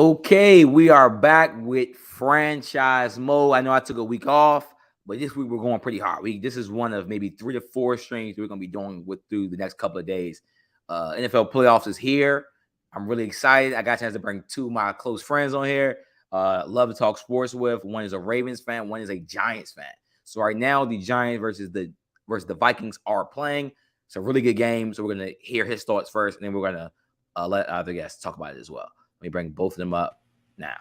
Okay, we are back with franchise mode. I know I took a week off, but this week we're going pretty hard. This is one of maybe 3 to 4 streams we're going to be doing through the next couple of days. NFL playoffs is here. I'm really excited. I got a chance to bring 2 of my close friends on here. Love to talk sports with. One is a Ravens fan. One is a Giants fan. So right now the Giants versus the Vikings are playing. It's a really good game. So we're going to hear his thoughts first, and then we're going to let other guests talk about it as well. Let me bring both of them up now.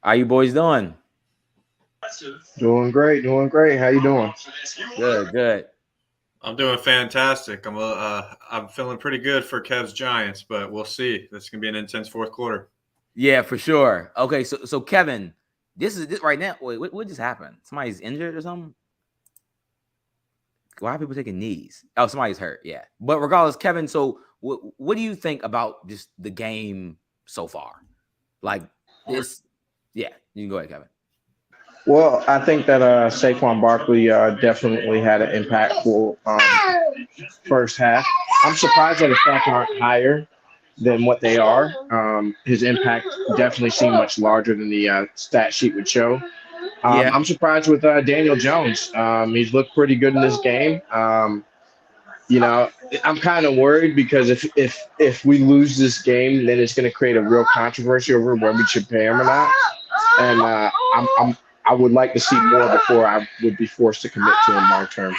How you boys doing? Doing great, doing great. How you doing? Good. I'm doing fantastic. I'm feeling pretty good for Kev's Giants, but we'll see. This is gonna be an intense fourth quarter. Yeah, for sure. Okay, so Kevin, this right now. Wait, what just happened? Somebody's injured or something? Why are people taking knees? Oh, somebody's hurt. Yeah, but regardless, Kevin. So what do you think about just the game so far? Like this? Yeah, you can go ahead, Kevin. Well, I think that Saquon Barkley definitely had an impactful first half. I'm surprised that the stats aren't higher than what they are. His impact definitely seemed much larger than the stat sheet would show. Yeah. I'm surprised with Daniel Jones. He's looked pretty good in this game. You know, I'm kind of worried because if we lose this game, then it's going to create a real controversy over whether we should pay him or not. And I would like to see more before I would be forced to commit to him long term.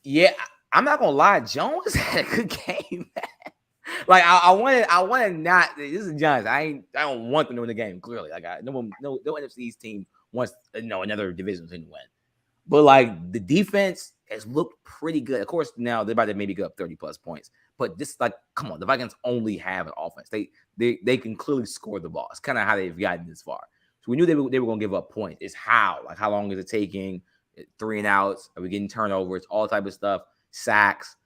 Yeah, I'm not gonna lie, Jones had a good game. Like I wanted not. This is Giants. I don't want them to win the game. Clearly, like no NFC East team wants another division to win. But like the defense has looked pretty good. Of course, now they're about to maybe go up 30+ points. But this, like, come on, the Vikings only have an offense. They can clearly score the ball. It's kind of how they've gotten this far. So we knew they were going to give up points. It's how long is it taking? 3 and outs? Are we getting turnovers? All type of stuff. Sacks.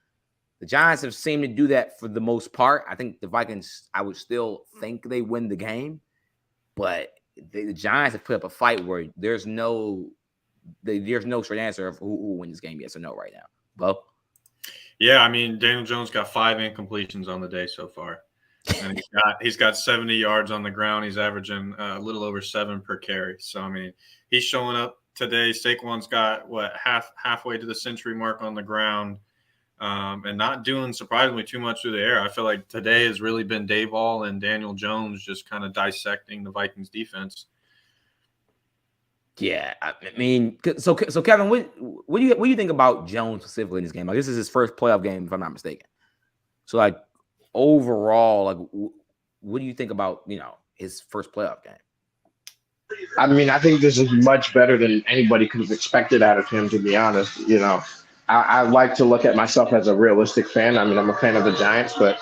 The Giants have seemed to do that for the most part. I think the Vikings, I would still think they win the game. But the Giants have put up a fight where there's no straight answer of who will win this game, yes or no, right now. Bo? Yeah, I mean, Daniel Jones got 5 incompletions on the day so far. And he's got 70 yards on the ground. He's averaging a little over 7 per carry. So, I mean, he's showing up today. Saquon's got, halfway to the century mark on the ground. And not doing surprisingly too much through the air. I feel like today has really been Dayball and Daniel Jones just kind of dissecting the Vikings defense. Yeah, I mean, so Kevin, what do you think about Jones specifically in this game? Like, this is his first playoff game, if I'm not mistaken. So, like, overall, like, what do you think about his first playoff game? I mean, I think this is much better than anybody could have expected out of him, to be honest. I like to look at myself as a realistic fan. I mean, I'm a fan of the Giants, but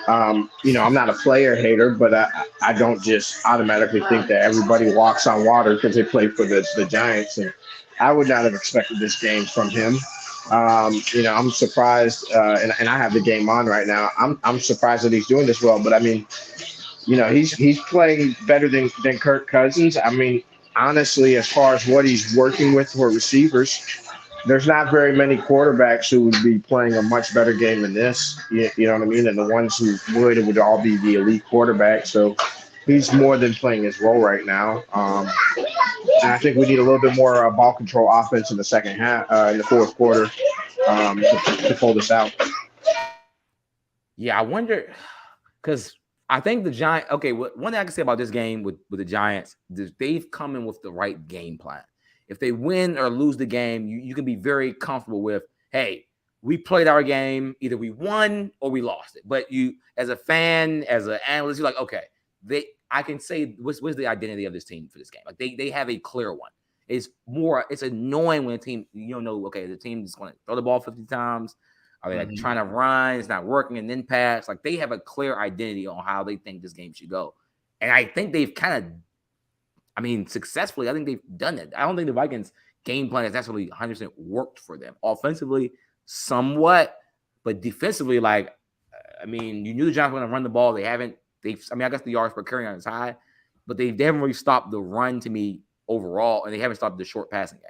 I'm not a player hater, but I don't just automatically think that everybody walks on water because they play for the Giants. And I would not have expected this game from him. I'm surprised, and I have the game on right now. I'm surprised that he's doing this well, but I mean, he's playing better than Kirk Cousins. I mean, honestly, as far as what he's working with for receivers, there's not very many quarterbacks who would be playing a much better game than this. You know what I mean? And the ones who would all be the elite quarterbacks. So he's more than playing his role right now. And I think we need a little bit more ball control offense in the second half, in the fourth quarter, to pull this out. Yeah, I wonder because I think the Giants. Okay, one thing I can say about this game with the Giants, they've come in with the right game plan. If they win or lose the game, you can be very comfortable with, hey, we played our game. Either we won or we lost it. But you, as a fan, as an analyst, you're like, okay, I can say what's the identity of this team for this game. Like they have a clear one. It's annoying when a team, you don't know, okay, the team is going to throw the ball 50 times. Are they like trying to run? It's not working and then pass. Like they have a clear identity on how they think this game should go. And I think they've kind of, successfully, I think they've done it. I don't think the Vikings game plan has actually 100% worked for them. Offensively, somewhat, but defensively, you knew the Giants were going to run the ball. They haven't. I guess the yards per carry on is high, but they haven't really stopped the run to me overall, and they haven't stopped the short passing game.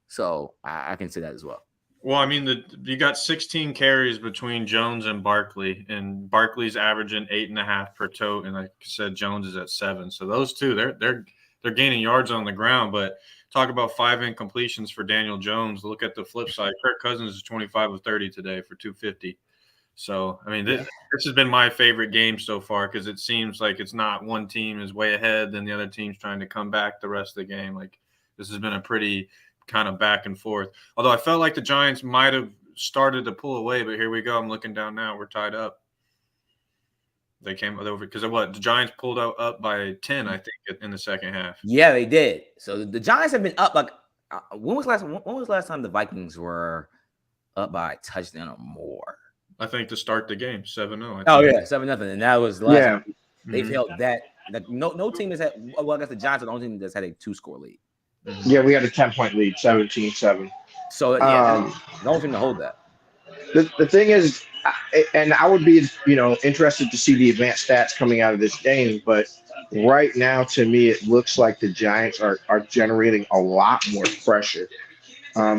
So I can say that as well. Well, I mean, you got 16 carries between Jones and Barkley, and Barkley's averaging 8.5 per tote, and like I said, Jones is at 7. So those two, they're gaining yards on the ground. But talk about 5 incompletions for Daniel Jones. Look at the flip side. Kirk Cousins is 25 of 30 today for 250. So I mean, this has been my favorite game so far because it seems like it's not one team is way ahead, then the other team's trying to come back the rest of the game. Like this has been a pretty kind of back and forth. Although I felt like the Giants might have started to pull away, but here we go. I'm looking down now. We're tied up. They came over because of what? The Giants pulled out up by 10, I think, in the second half. Yeah, they did. So the Giants have been up like when was last time the Vikings were up by a touchdown or more? I think to start the game, 7-0. Oh yeah, 7-0, and that was the last time they've Mhm. held that. Like no team has had. Well, I guess the Giants are the only team that's had a 2-score lead. Yeah, we had a 10-point lead, 17-7. So yeah, the only team to hold that. The thing is, and I would be interested to see the advanced stats coming out of this game, but right now to me it looks like the Giants are generating a lot more pressure.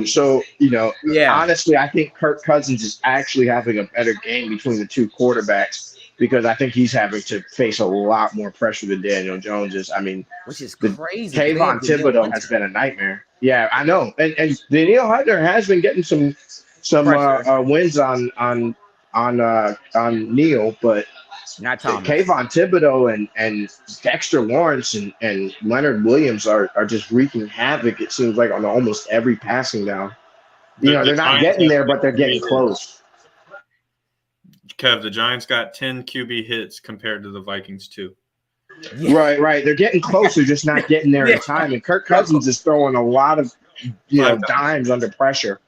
So honestly, I think Kirk Cousins is actually having a better game between the two quarterbacks because I think he's having to face a lot more pressure than Daniel Jones is. I mean, which is crazy. Kayvon Thibodeau has been a nightmare. Yeah, I know, and Danielle Hunter has been getting some wins on Neil, but not Thomas. Kayvon Thibodeau and Dexter Lawrence and Leonard Williams are just wreaking havoc. It seems like on almost every passing down. They're not getting there, but they're getting close. Kev, the Giants got 10 QB hits compared to the Vikings 2. Yeah. Right. They're getting close. They're just not getting there in time. And Kirk Cousins is throwing a lot of dimes under pressure.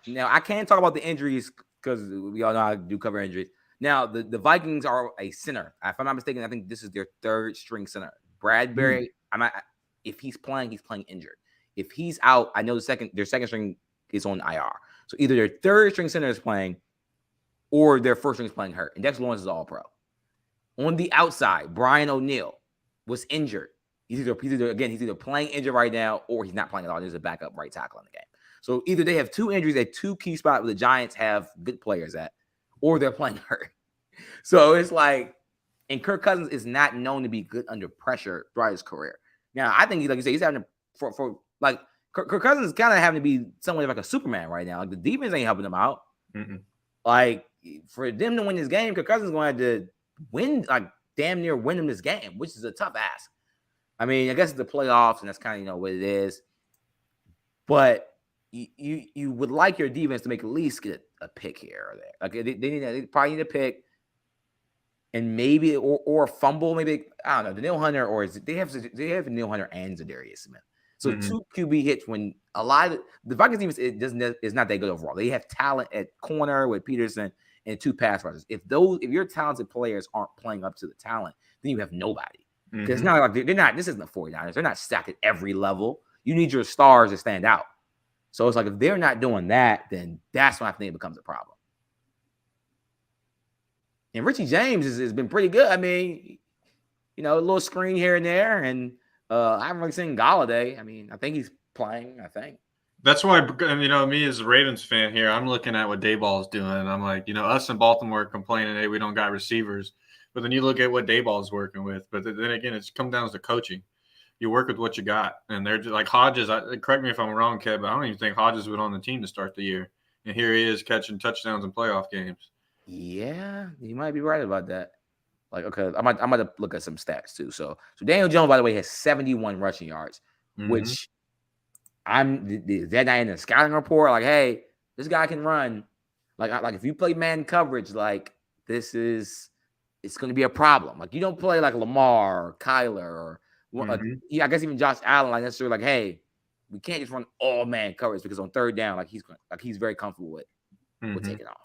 Now I can't talk about the injuries because we all know I do cover injuries. Now the Vikings are a center. If I'm not mistaken, I think this is their 3rd string center. Bradbury. If he's playing injured. If he's out, I know their second string is on IR. So either their 3rd string center is playing, or their 1st string is playing hurt. And Dexter Lawrence is all pro. On the outside, Brian O'Neill was injured. He's either playing injured right now, or he's not playing at all. There's a backup right tackle in the game. So either they have 2 injuries at 2 key spots where the Giants have good players at, or they're playing hurt. So it's like, and Kirk Cousins is not known to be good under pressure throughout his career. Now, I think, like you said, he's having for like Kirk Cousins is kind of having to be somewhat like a Superman right now. Like the defense ain't helping him out. Mm-mm. Like for them to win this game, Kirk Cousins is going to have to win, like damn near win him this game, which is a tough ask. I mean, I guess it's the playoffs, and that's kind of what it is. But you would like your defense to make at least get a pick here or there. Like they probably need a pick, and maybe or a fumble. Maybe I don't know. Danielle Hunter they have Danielle Hunter and Zadarius Smith. So 2 QB hits when a lot of the Vikings defense is not that good overall. They have talent at corner with Peterson and 2 pass rushers. If your talented players aren't playing up to the talent, then you have nobody. Because it's not like they're not. This isn't the 49ers. They're not stacked at every level. You need your stars to stand out. So it's like if they're not doing that, then that's when I think it becomes a problem. And Richie James has been pretty good. I mean, a little screen here and there, and I haven't really seen Galladay. I mean, I think he's playing. I think that's why me as a Ravens fan here, I'm looking at what Dayball's doing, and I'm like, us in Baltimore complaining, hey, we don't got receivers, but then you look at what Dayball's working with. But then again, it's come down to coaching. You work with what you got, and they're just like Hodges. Correct me if I'm wrong, Kev, but I don't even think Hodges was on the team to start the year, and here he is catching touchdowns in playoff games. Yeah, you might be right about that. Like, okay, I'm gonna look at some stats too. So Daniel Jones, by the way, has 71 rushing yards, which is that not in the scouting report? Like, hey, this guy can run. Like if you play man coverage, like it's going to be a problem. Like you don't play like Lamar or Kyler or I guess even Josh Allen. Like necessarily, like, hey, we can't just run all man coverage because on 3rd down, he's very comfortable with taking off.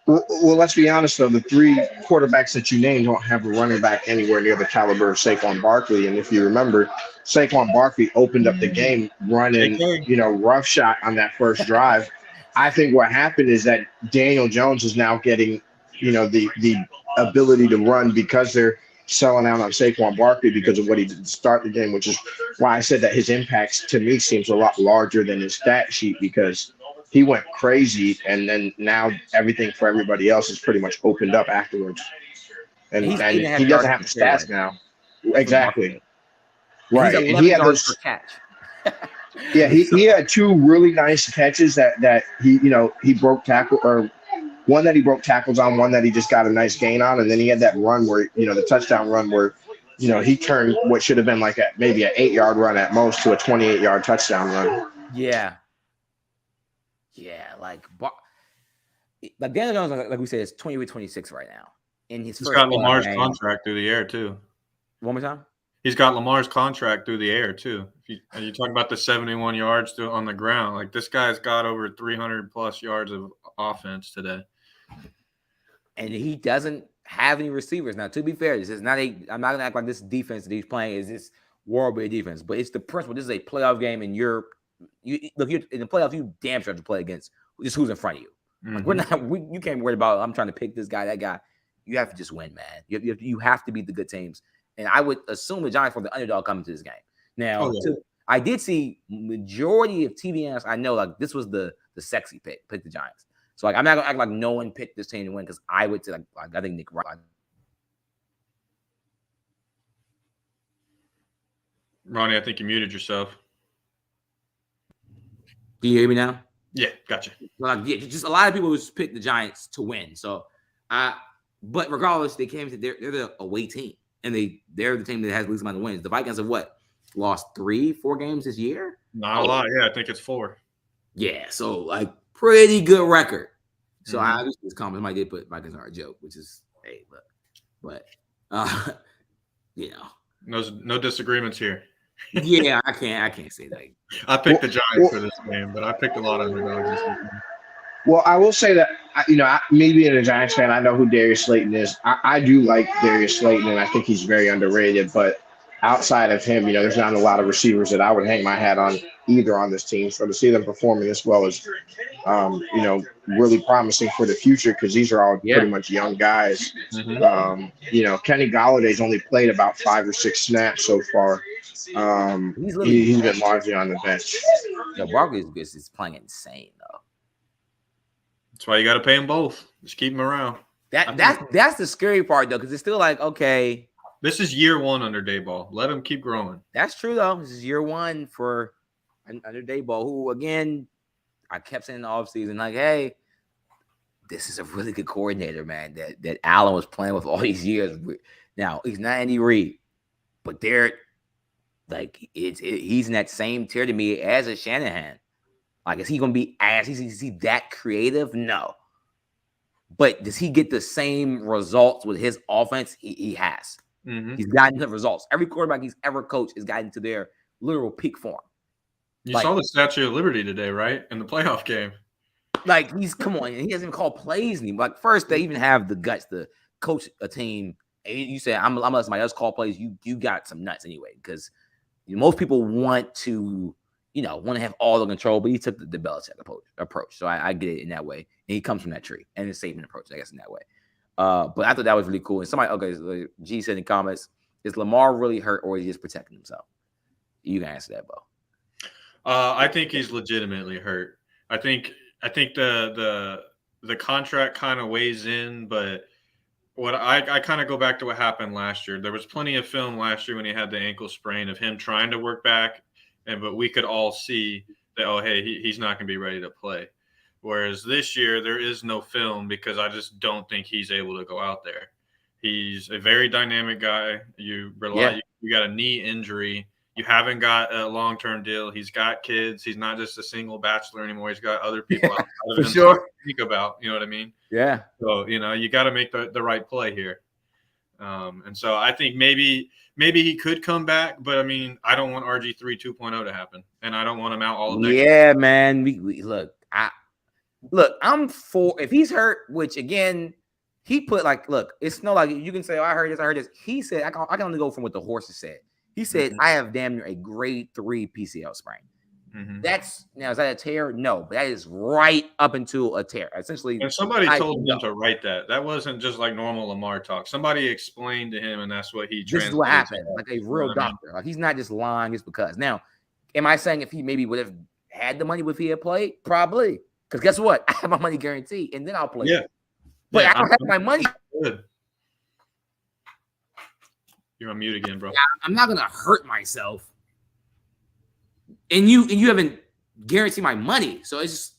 Well, let's be honest, though. The 3 quarterbacks that you named don't have a running back anywhere near the caliber of Saquon Barkley. And if you remember, Saquon Barkley opened up the game running, rough shot on that first drive. I think what happened is that Daniel Jones is now getting, the ability to run because they're selling out on Saquon Barkley because of what he did to start the game, which is why I said that his impact to me seems a lot larger than his stat sheet because he went crazy, and then now everything for everybody else is pretty much opened up afterwards. And He's and 8.5 he doesn't yards have per the carry right stats now. now. That's Exactly. and he's Right. And he 11 had yards per those. catch. Yeah, he, So, he had two really nice catches that he broke tackle, or one that he broke tackles on, one that he just got a nice gain on, and then he had that run where the touchdown run where he turned what should have been like maybe an 8-yard run at most to a 28-yard touchdown run. yeah. Like Daniel Jones, like we said, is 28-26 right now in his He's first got playoff Lamar's game. contract through the air too. One more time. He's got Lamar's contract through the air too. And you talk about the 71 yards on the ground. Like this guy's got over 300 plus yards of offense today. And he doesn't have any receivers. Now, to be fair, this is not I'm not gonna act like this defense that he's playing is this world-beating defense, but it's the principle. This is a playoff game, and you're in the playoffs. You damn sure have to play against just who's in front of you. Like you can't worry about. I'm trying to pick this guy, that guy. You have to just win, man. You have to beat the good teams. And I would assume the Giants were the underdog coming to this game. Now, I did see majority of TV analysts I know like this was the sexy pick the Giants. So like I'm not gonna act like no one picked this team to win because I would say like I think Nick Wright. Ronnie, I think you muted yourself. Can you hear me now? Yeah, gotcha. Like just a lot of people just picked the Giants to win. So but regardless, they came to they're the away team. And they're the team that has the least amount of wins. The Vikings have lost 3-4 games this year? Not a lot. Yeah, I think it's 4. Yeah, so like pretty good record. So I just this comment somebody did put Vikings are a joke, which is hey, but no disagreements here. Yeah, I can't say that. I picked the Giants for this game, but I picked a lot of underdogs. Well, I will say that me being a Giants fan, I know who Darius Slayton is. I do like Darius Slayton, and I think he's very underrated. But outside of him, there's not a lot of receivers that I would hang my hat on either on this team. So to see them performing as well is, really promising for the future because these are all pretty much young guys. Kenny Galladay's only played about 5 or 6 snaps so far. He's been largely on the bench. Yeah, Barkley is playing insane though. That's why you got to pay them both. Just keep them around. That's the scary part though, because it's still like okay. This is year 1 under Dayball. Let him keep growing. That's true though. This is year 1 for under Dayball, who again I kept saying in the offseason, like, hey, this is a really good coordinator, man. That Allen was playing with all these years. Now he's not Andy Reid, but they're like he's in that same tier to me as a Shanahan. Like, is he going to be is he that creative? No. But does he get the same results with his offense? He has. He's gotten the results. Every quarterback he's ever coached has gotten to their literal peak form. You saw the Statue of Liberty today, right? In the playoff game. Like, come on. He doesn't even call plays anymore. Like, first, they even have the guts to coach a team. And you say, I'm going to let somebody else call plays. You got some nuts anyway. Because most people want to have all the control, but he took the Belichick approach. So I get it in that way. And he comes from that tree and it's saving approach, I guess, in that way. But I thought that was really cool. And somebody, G said in the comments, is Lamar really hurt or is he just protecting himself? You can answer that, Bo. I think he's legitimately hurt. I think the contract kind of weighs in, but what I kind of go back to what happened last year. There was plenty of film last year when he had the ankle sprain of him trying to work back. But we could all see that, he's not going to be ready to play. Whereas this year, there is no film because I just don't think he's able to go out there. He's a very dynamic guy. You got a knee injury. You haven't got a long-term deal. He's got kids. He's not just a single bachelor anymore. He's got other people outside of him to think about. You know what I mean? Yeah. So, you got to make the right play here. And so I think maybe he could come back, but I mean, I don't want RG3 2.0 to happen, and I don't want him out all of next year. Man. We I'm for if he's hurt, which again, he put it's no like you can say, I heard this. He said, I can only go from what the horses said. He said, I have damn near a grade 3 PCL sprain. Is that a tear? No, but that is right up into a tear. Essentially, and somebody told him to write that. That wasn't just like normal Lamar talk. Somebody explained to him, and that's what he. This is what happened, like a real doctor. Like he's not just lying just because. Now, am I saying if he maybe would have had the money if he had played? Probably. Because guess what? I have my money guaranteed, and then I'll play. Yeah. But Yeah, I don't have my money. Good. You're on mute again, bro. I'm not gonna hurt myself. And you haven't guaranteed my money. So it's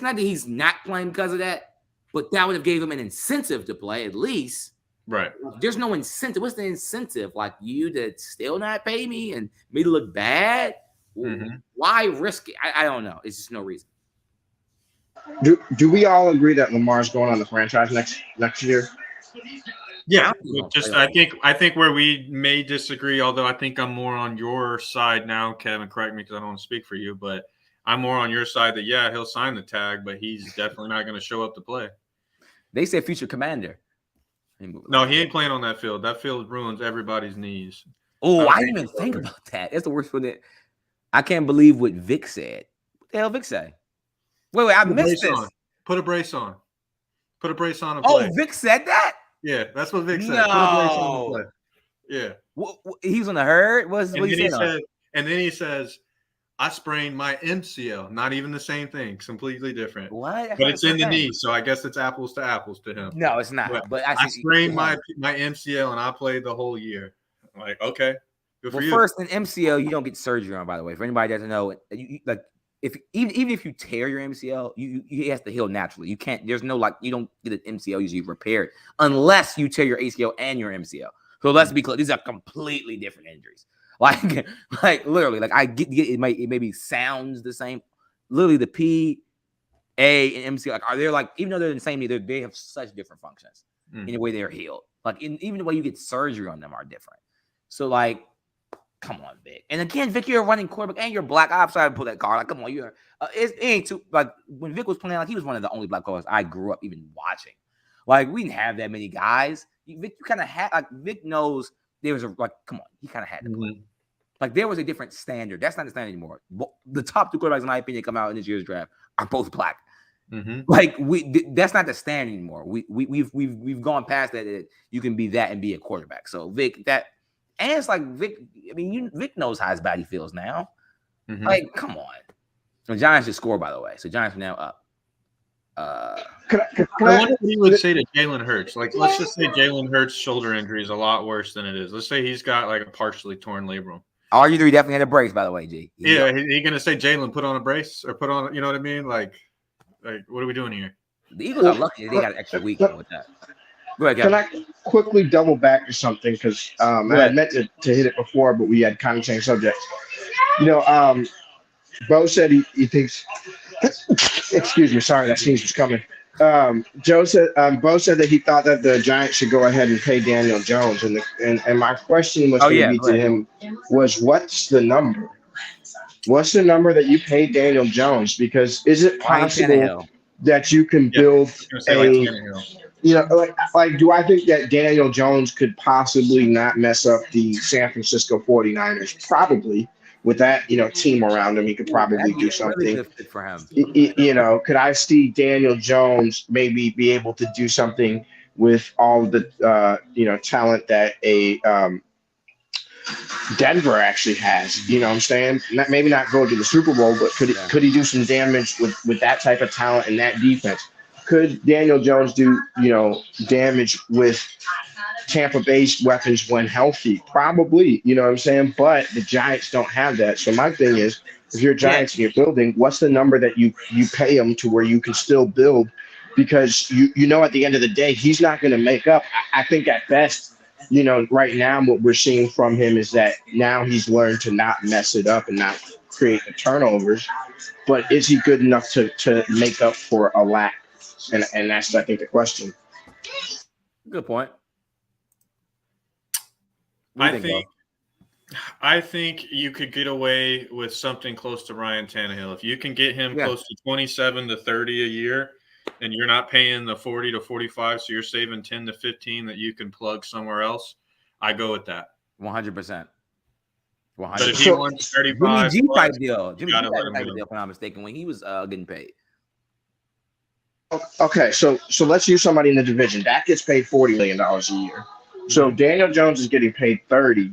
not that he's not playing because of that, but that would have gave him an incentive to play at least. Right. There's no incentive. What's the incentive? Like you to still not pay me and me to look bad? Mm-hmm. Why risk it? I don't know. It's just no reason. Do we all agree that Lamar's going on the franchise next year? Yeah, I think where we may disagree, although I think I'm more on your side now, Kevin. Correct me because I don't want to speak for you, but I'm more on your side that he'll sign the tag, but he's definitely not going to show up to play. They say future commander. No, he ain't playing on that field. That field ruins everybody's knees. Oh, I didn't even think about that. That's the worst one. I can't believe what Vic said. What the hell Vic say? Wait, I missed this. Put a brace on. Put a brace on and play. Oh, Vic said that? Yeah, that's what Vic said. No. Put a brace on and play. Yeah. He was on the herd? What he said? And then he says, I sprained my MCL. Not even the same thing. Completely different. What? But it's in the knee, so I guess it's apples to apples to him. No, it's not. But I sprained my MCL and I played the whole year. I'm like, okay, good for you. First, in MCL, you don't get surgery on. By the way, for anybody that doesn't know, even if you tear your MCL, you has to heal naturally. You can't. There's no you don't get an MCL usually repaired unless you tear your ACL and your MCL. So let's be clear. These are completely different injuries. Like literally, I get it. Maybe sounds the same. Literally, the P, A, and MCL are they even though they're the same, they have such different functions in the way they're healed. Even the way you get surgery on them are different. So come on, Vic. And again, Vic, you're a running quarterback and you're black. I'm sorry to pull that card. Come on, it ain't too when Vic was playing, he was one of the only black players I grew up even watching. We didn't have that many guys. Vic, you kind of had Vic knows there was come on, he kind of had to play. There was a different standard. That's not the standard anymore. The top two quarterbacks, in my opinion, come out in this year's draft are both black. Mm-hmm. That's not the standard anymore. We've gone past that. You can be that and be a quarterback. So Vic, and it's Vic. I mean, Vic knows how his body feels now. Mm-hmm. Come on. The Giants just scored, by the way. So Giants are now up. I wonder what he would say to Jalen Hurts. Let's just say Jalen Hurts' shoulder injury is a lot worse than it is. Let's say he's got a partially torn labrum. RG3 definitely had a brace, by the way, G. Yeah, he gonna say Jalen put on a brace or put on, you know what I mean? What are we doing here? The Eagles are lucky they got an extra week with that. Go ahead, Can I quickly double back to something because I had meant to hit it before, but we had kind of changed subjects. Bo said he thinks. Excuse me, sorry, that sneeze was coming. Bo said that he thought that the Giants should go ahead and pay Daniel Jones, and my question was to him was, what's the number? What's the number that you pay Daniel Jones? Because is it possible that you can build do I think that Daniel Jones could possibly not mess up the San Francisco 49ers? Probably. With that, team around him, he could probably do something. Really good fit for him. Could I see Daniel Jones maybe be able to do something with all the, talent that a Denver actually has? You know what I'm saying? Maybe not go to the Super Bowl, but could he do some damage with that type of talent and that defense? Could Daniel Jones do, damage with Tampa Bay's weapons when healthy? Probably, you know what I'm saying? But the Giants don't have that. So my thing is, if you're Giants and you're building, what's the number that you pay him to where you can still build? Because at the end of the day, he's not going to make up. I think at best, right now what we're seeing from him is that now he's learned to not mess it up and not create the turnovers. But is he good enough to make up for a lack? And that's, I think, the question. Good point. I think you could get away with something close to Ryan Tannehill. If you can get him close to 27 to 30 a year and you're not paying the 40 to 45, so you're saving 10 to 15 that you can plug somewhere else, I go with that. 100%. But if he wants 35, Jimmy G type deal. Jimmy G type deal, if I'm not mistaken, when he was getting paid. Okay, so let's use somebody in the division. That gets paid $40 million a year. So Daniel Jones is getting paid 30.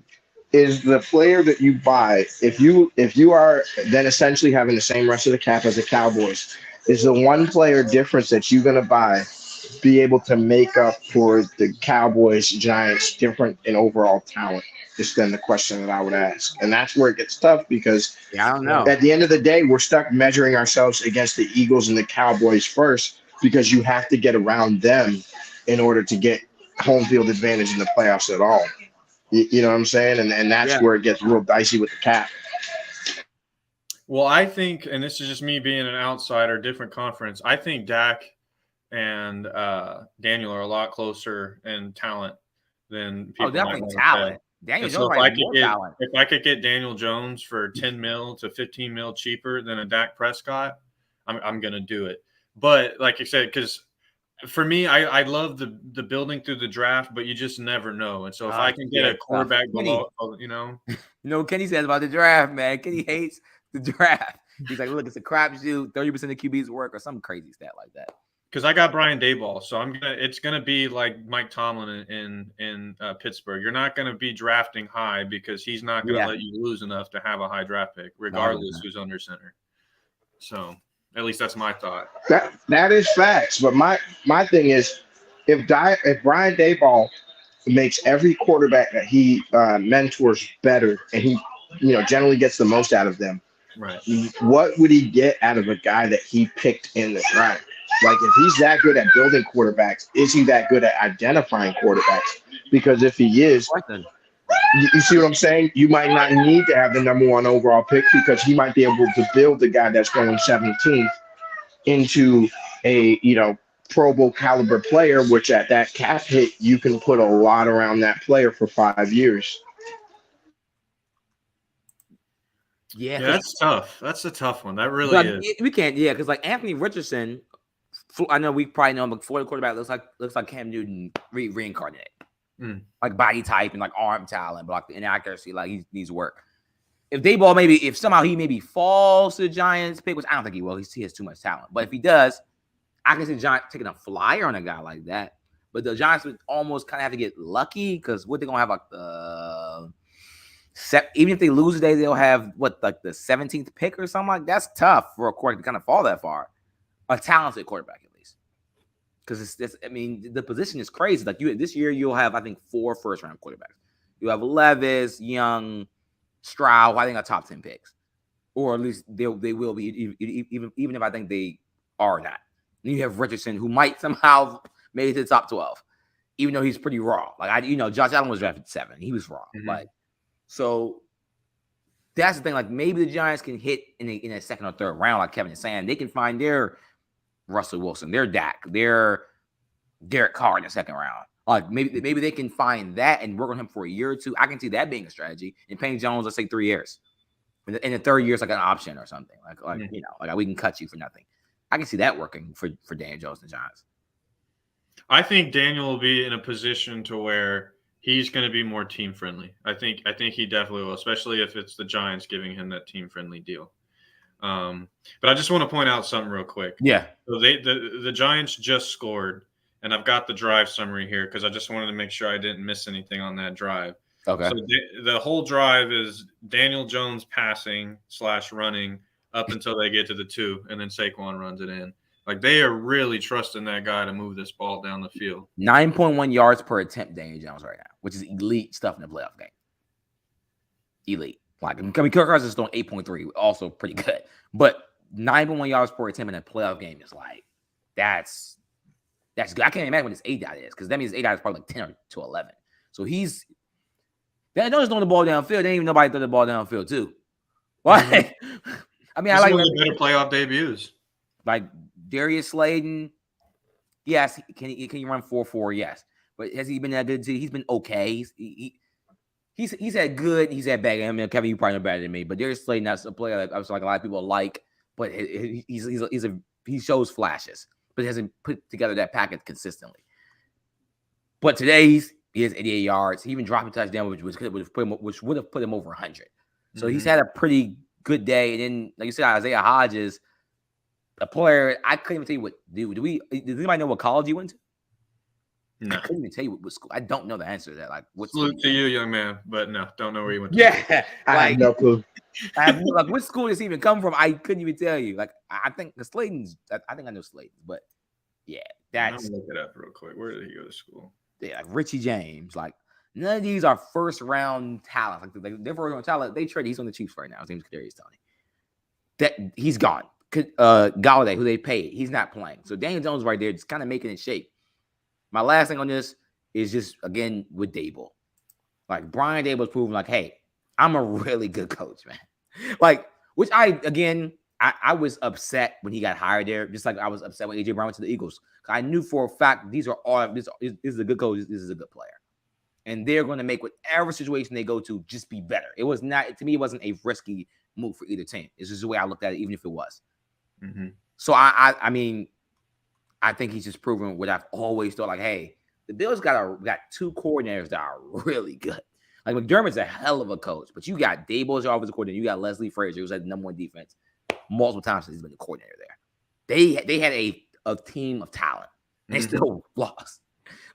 Is the player that you buy, if you are then essentially having the same rest of the cap as the Cowboys, is the one player difference that you're gonna buy be able to make up for the Cowboys Giants different in overall talent? Is then the question that I would ask, and that's where it gets tough because Yeah, I don't know. at the end of the day, we're stuck measuring ourselves against the Eagles and the Cowboys first because you have to get around them in order to get home field advantage in the playoffs at all. You know what I'm saying? And that's Yeah. where it gets real dicey with the cap. Well, I think, and this is just me being an outsider, different conference. I think Dak and Daniel are a lot closer in talent than people might definitely want to talent. say. Daniel And Jones so might have more talent. if I could get Daniel Jones for 10 mil to 15 mil cheaper than a Dak Prescott, I'm going to do it. But like you said, because for me, I love the building through the draft, but you just never know. And so if I can get a quarterback below, Kenny says about the draft, man. Kenny hates the draft. He's like, look, it's a crapshoot. 30% of QBs work or some crazy stat like that. Because I got Brian Daboll, so it's gonna be like Mike Tomlin in Pittsburgh. You're not gonna be drafting high because he's not gonna let you lose enough to have a high draft pick, regardless who's under center. So at least that's my thought. That is facts. But my thing is, if Brian Daboll makes every quarterback that he mentors better, and he generally gets the most out of them, right? What would he get out of a guy that he picked in the draft? Like, if he's that good at building quarterbacks, is he that good at identifying quarterbacks? Because if he is, you see what I'm saying? You might not need to have the number 1 overall pick because he might be able to build the guy that's going 17th into a Pro Bowl caliber player, which at that cap hit, you can put a lot around that player for 5 years. Yeah, that's tough. That's a tough one. That really is. We can't, because like Anthony Richardson, I know we probably know him, but Florida quarterback looks like Cam Newton reincarnated. Like body type and like arm talent, but like the inaccuracy, like he needs work. If Daboll if somehow he maybe falls to the Giants pick, which I don't think he will, he has too much talent. But if he does, I can see the Giants taking a flyer on a guy like that. But the Giants would almost kind of have to get lucky because what they're gonna have even if they lose today, they'll have the 17th pick or something like that. That's tough for a quarterback to kind of fall that far. A talented quarterback at least, because the position is crazy. Like this year, you'll have I think 4 first-round quarterbacks. You have Levis, Young, Stroud. I think are top 10 picks, or at least they will be. Even if I think they are not. And you have Richardson, who might somehow make it to the top 12, even though he's pretty raw. Like Josh Allen was drafted 7. He was raw. So that's the thing. Like maybe the Giants can hit in a second or third round, like Kevin is saying. They can find their Russell Wilson, their Dak, their Derek Carr in the second round. Like maybe they can find that and work on him for a year or two. I can see that being a strategy. And paying Jones, let's say 3 years. In the third year, it's like an option or something. Like we can cut you for nothing. I can see that working for Daniel Jones and the Giants. I think Daniel will be in a position to where he's going to be more team friendly. I think he definitely will, especially if it's the Giants giving him that team friendly deal. But I just want to point out something real quick. Yeah. So the Giants just scored, and I've got the drive summary here because I just wanted to make sure I didn't miss anything on that drive. Okay. So the whole drive is Daniel Jones passing / running up until they get to the 2, and then Saquon runs it in. Like they are really trusting that guy to move this ball down the field. 9.1 yards per attempt, Daniel Jones right now, which is elite stuff in the playoff game. Elite. Like Kirk Cousins is throwing 8.3, also pretty good. But 9.1 yards per attempt in a playoff game is like that's good. I can't imagine what his ADOT is because that means his ADOT is probably like 10 to 11. So he's they don't just throw the ball downfield. They ain't even nobody throw the ball downfield too. Like I mean, I like one of the better playoff debuts. Like Darius Slayton, yes, can he run 4.4? Yes, but has he been that good? He's been okay. He's had good. He's had bad. I mean, Kevin, you probably know better than me, but Darius Slayton, that's a player that I was like a lot of people like, but he shows flashes, but he hasn't put together that package consistently. But today he has 88 yards. He even dropped a touchdown, which would have put him over 100. So he's had a pretty good day. And then, like you said, Isaiah Hodges, a player I couldn't even tell you what. Does anybody know what college he went to? No. I couldn't even tell you what school. I don't know the answer to that. Like, what school? Salute to you, young man, but no, don't know where you went to. Yeah, I like have no clue. I have no, like what school does he even come from? I couldn't even tell you. Like, I think the Slayton's. I think I know Slayton's, but yeah, I'm that's gonna look it up real quick. Where did he go to school? yeah, like Richie James. Like, none of these are first round talents. Like they're first round talent. They traded. He's on the Chiefs right now. His name's Kadarius Toney. That he's gone. Galladay, who they paid, he's not playing. So Daniel Jones right there, just kind of making it shape. My last thing on this is just again with Dable. Like Brian Dable's proving, like, hey, I'm a really good coach, man. Like, which I was upset when he got hired there, just like I was upset when AJ Brown went to the Eagles. I knew for a fact this is a good coach, this is a good player. And they're going to make whatever situation they go to just be better. It was not, to me, it wasn't a risky move for either team. It's just the way I looked at it, even if it was. Mm-hmm. So I mean, I think he's just proven what I've always thought. Like, hey, the Bills got two coordinators that are really good. Like McDermott's a hell of a coach, but you got Dable as your offensive coordinator. You got Leslie Frazier, who's had the number one defense multiple times since he's been the coordinator there. They had a team of talent. They still lost.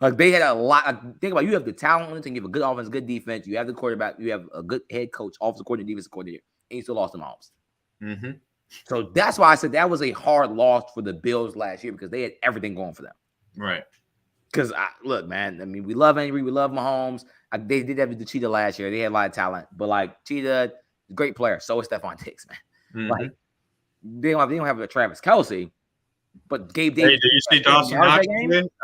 Like they had a lot. Think about it, you have the talent on the team. You have a good offense, good defense. You have the quarterback. You have a good head coach, offensive coordinator, defensive coordinator, and you still lost them all. Mm-hmm. So that's why I said that was a hard loss for the Bills last year because they had everything going for them. Right. Because look, man, I mean, we love Henry, we love Mahomes. They did have the Cheetah last year. They had a lot of talent, but like Cheetah, great player. So is Stephon Diggs, man. Mm-hmm. Like they don't have a Travis Kelce, but Gabe Davis. Hey, did you see Dawson Knox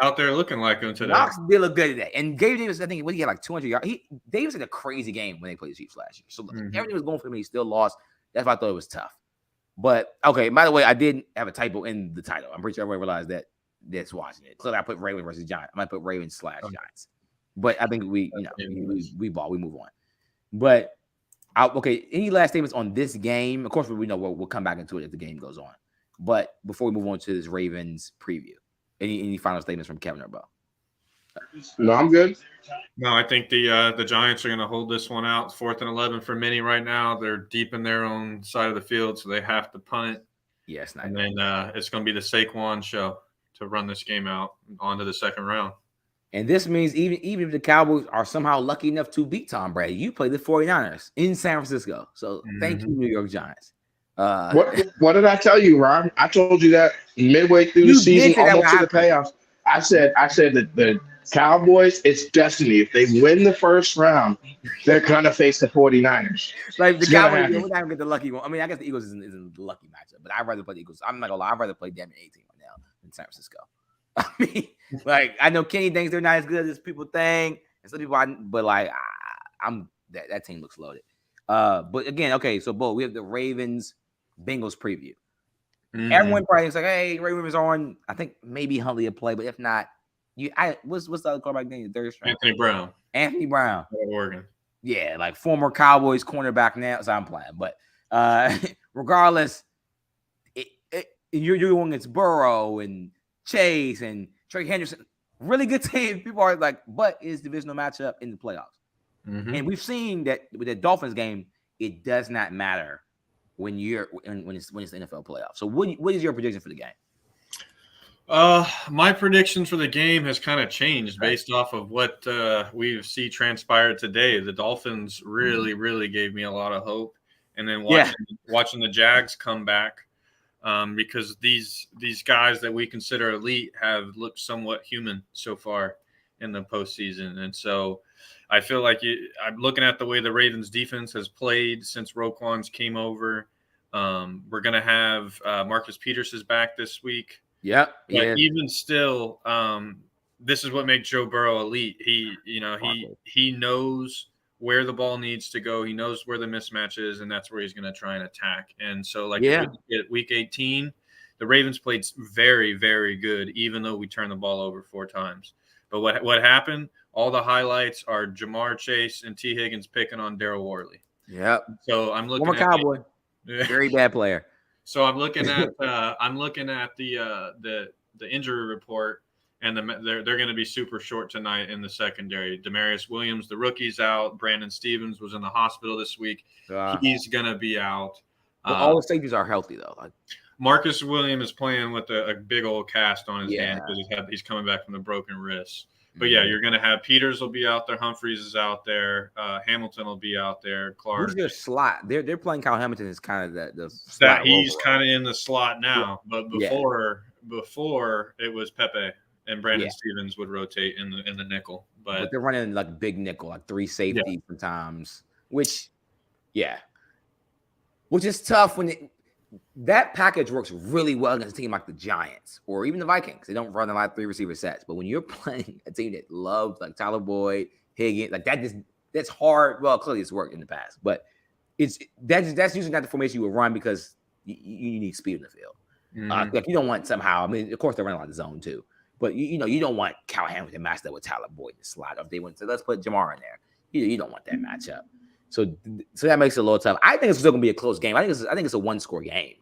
out there looking like him today? Knox did look good today, and Gabe Davis, I think, what he had like 200 yards. Davis had a crazy game when they played the Chiefs last year. So everything was going for him, and he still lost. That's why I thought it was tough. But okay, by the way, I did have a typo in the title. I'm pretty sure everybody realized that that's watching it. Clearly, I put Ravens versus Giants. I might put Ravens / Giants. But I think we move on. But okay, any last statements on this game? Of course, we know we'll come back into it as the game goes on. But before we move on to this Ravens preview, any final statements from Kevin or Bo? No, I'm good. No, I think the Giants are going to hold this one out. 4th and 11 for many right now. They're deep in their own side of the field, so they have to punt it. Yes, and then it's going to be the Saquon show to run this game out onto the second round. And this means even if the Cowboys are somehow lucky enough to beat Tom Brady, you play the 49ers in San Francisco. So thank you, New York Giants. What did I tell you, Ron? I told you that midway through the season, almost to the playoffs. I said that the Cowboys, it's destiny. If they win the first round, they're gonna face the 49ers. Like the Cowboys, we're not gonna get the lucky one. I mean, I guess the Eagles isn't the lucky matchup, but I'd rather play the Eagles. I'm not gonna lie, I'd rather play them in 18 right now than San Francisco. I mean, like I know Kenny thinks they're not as good as people think, and some people, but like I'm that team looks loaded. But again, okay, so Bo, we have the Ravens Bengals preview. Everyone probably thinks like, hey, Ravens are on. I think maybe Huntley will play, but if not, what's the other quarterback name? Anthony Brown. Anthony Brown. Oregon. Yeah, like former Cowboys cornerback now. So I'm playing, but regardless, you're going against Burrow and Chase and Trey Henderson. Really good team. People are like, but it's divisional matchup in the playoffs. And we've seen that with the Dolphins game, it does not matter when it's the NFL playoffs. So what is your prediction for the game? My prediction for the game has kind of changed based off of what we see transpired today. The Dolphins really, really gave me a lot of hope. And then watching the Jags come back, because these guys that we consider elite have looked somewhat human so far in the postseason. And so I feel like I'm looking at the way the Ravens defense has played since Roquan's came over. We're going to have Marcus Peters is back this week. But even still, this is what makes Joe Burrow elite. He knows where the ball needs to go. He knows where the mismatch is, and that's where he's going to try and attack. And so, if we get week 18, the Ravens played very, very good, even though we turned the ball over 4 times. But what happened? All the highlights are Jamar Chase and T. Higgins picking on Darryl Worley. So I'm looking at Cowboy. Very bad player. So I'm looking at the injury report, and they're going to be super short tonight in the secondary. Demarius Williams, the rookie's out. Brandon Stevens was in the hospital this week. He's going to be out. But all the safeties are healthy though. Marcus Williams is playing with a big old cast on his hand because he's coming back from the broken wrist. But yeah, you're going to have Peters will be out there, Humphreys is out there, Hamilton will be out there, Clark. Who's your slot? They're playing Kyle Hamilton is kind of the slot That he's rover. kind of in the slot now, but before it was Pepe and Brandon Stevens would rotate in the nickel. But they're running like big nickel, like 3 safeties sometimes, which is tough when that package works really well against a team like the Giants or even the Vikings. They don't run a lot of 3 receiver sets, but when you're playing a team that loves like Tyler Boyd, Higgins, like that's hard. Well, clearly it's worked in the past, but that's usually not the formation you would run because you need speed in the field. Like you don't want somehow. I mean, of course they run a lot of zone too, but you don't want Kyle Hamilton matched up with Tyler Boyd in the slot. If they went to let's put Jamar in there, you don't want that matchup. So that makes it a little tough. I think it's still gonna be a close game. I think it's a 1-score game.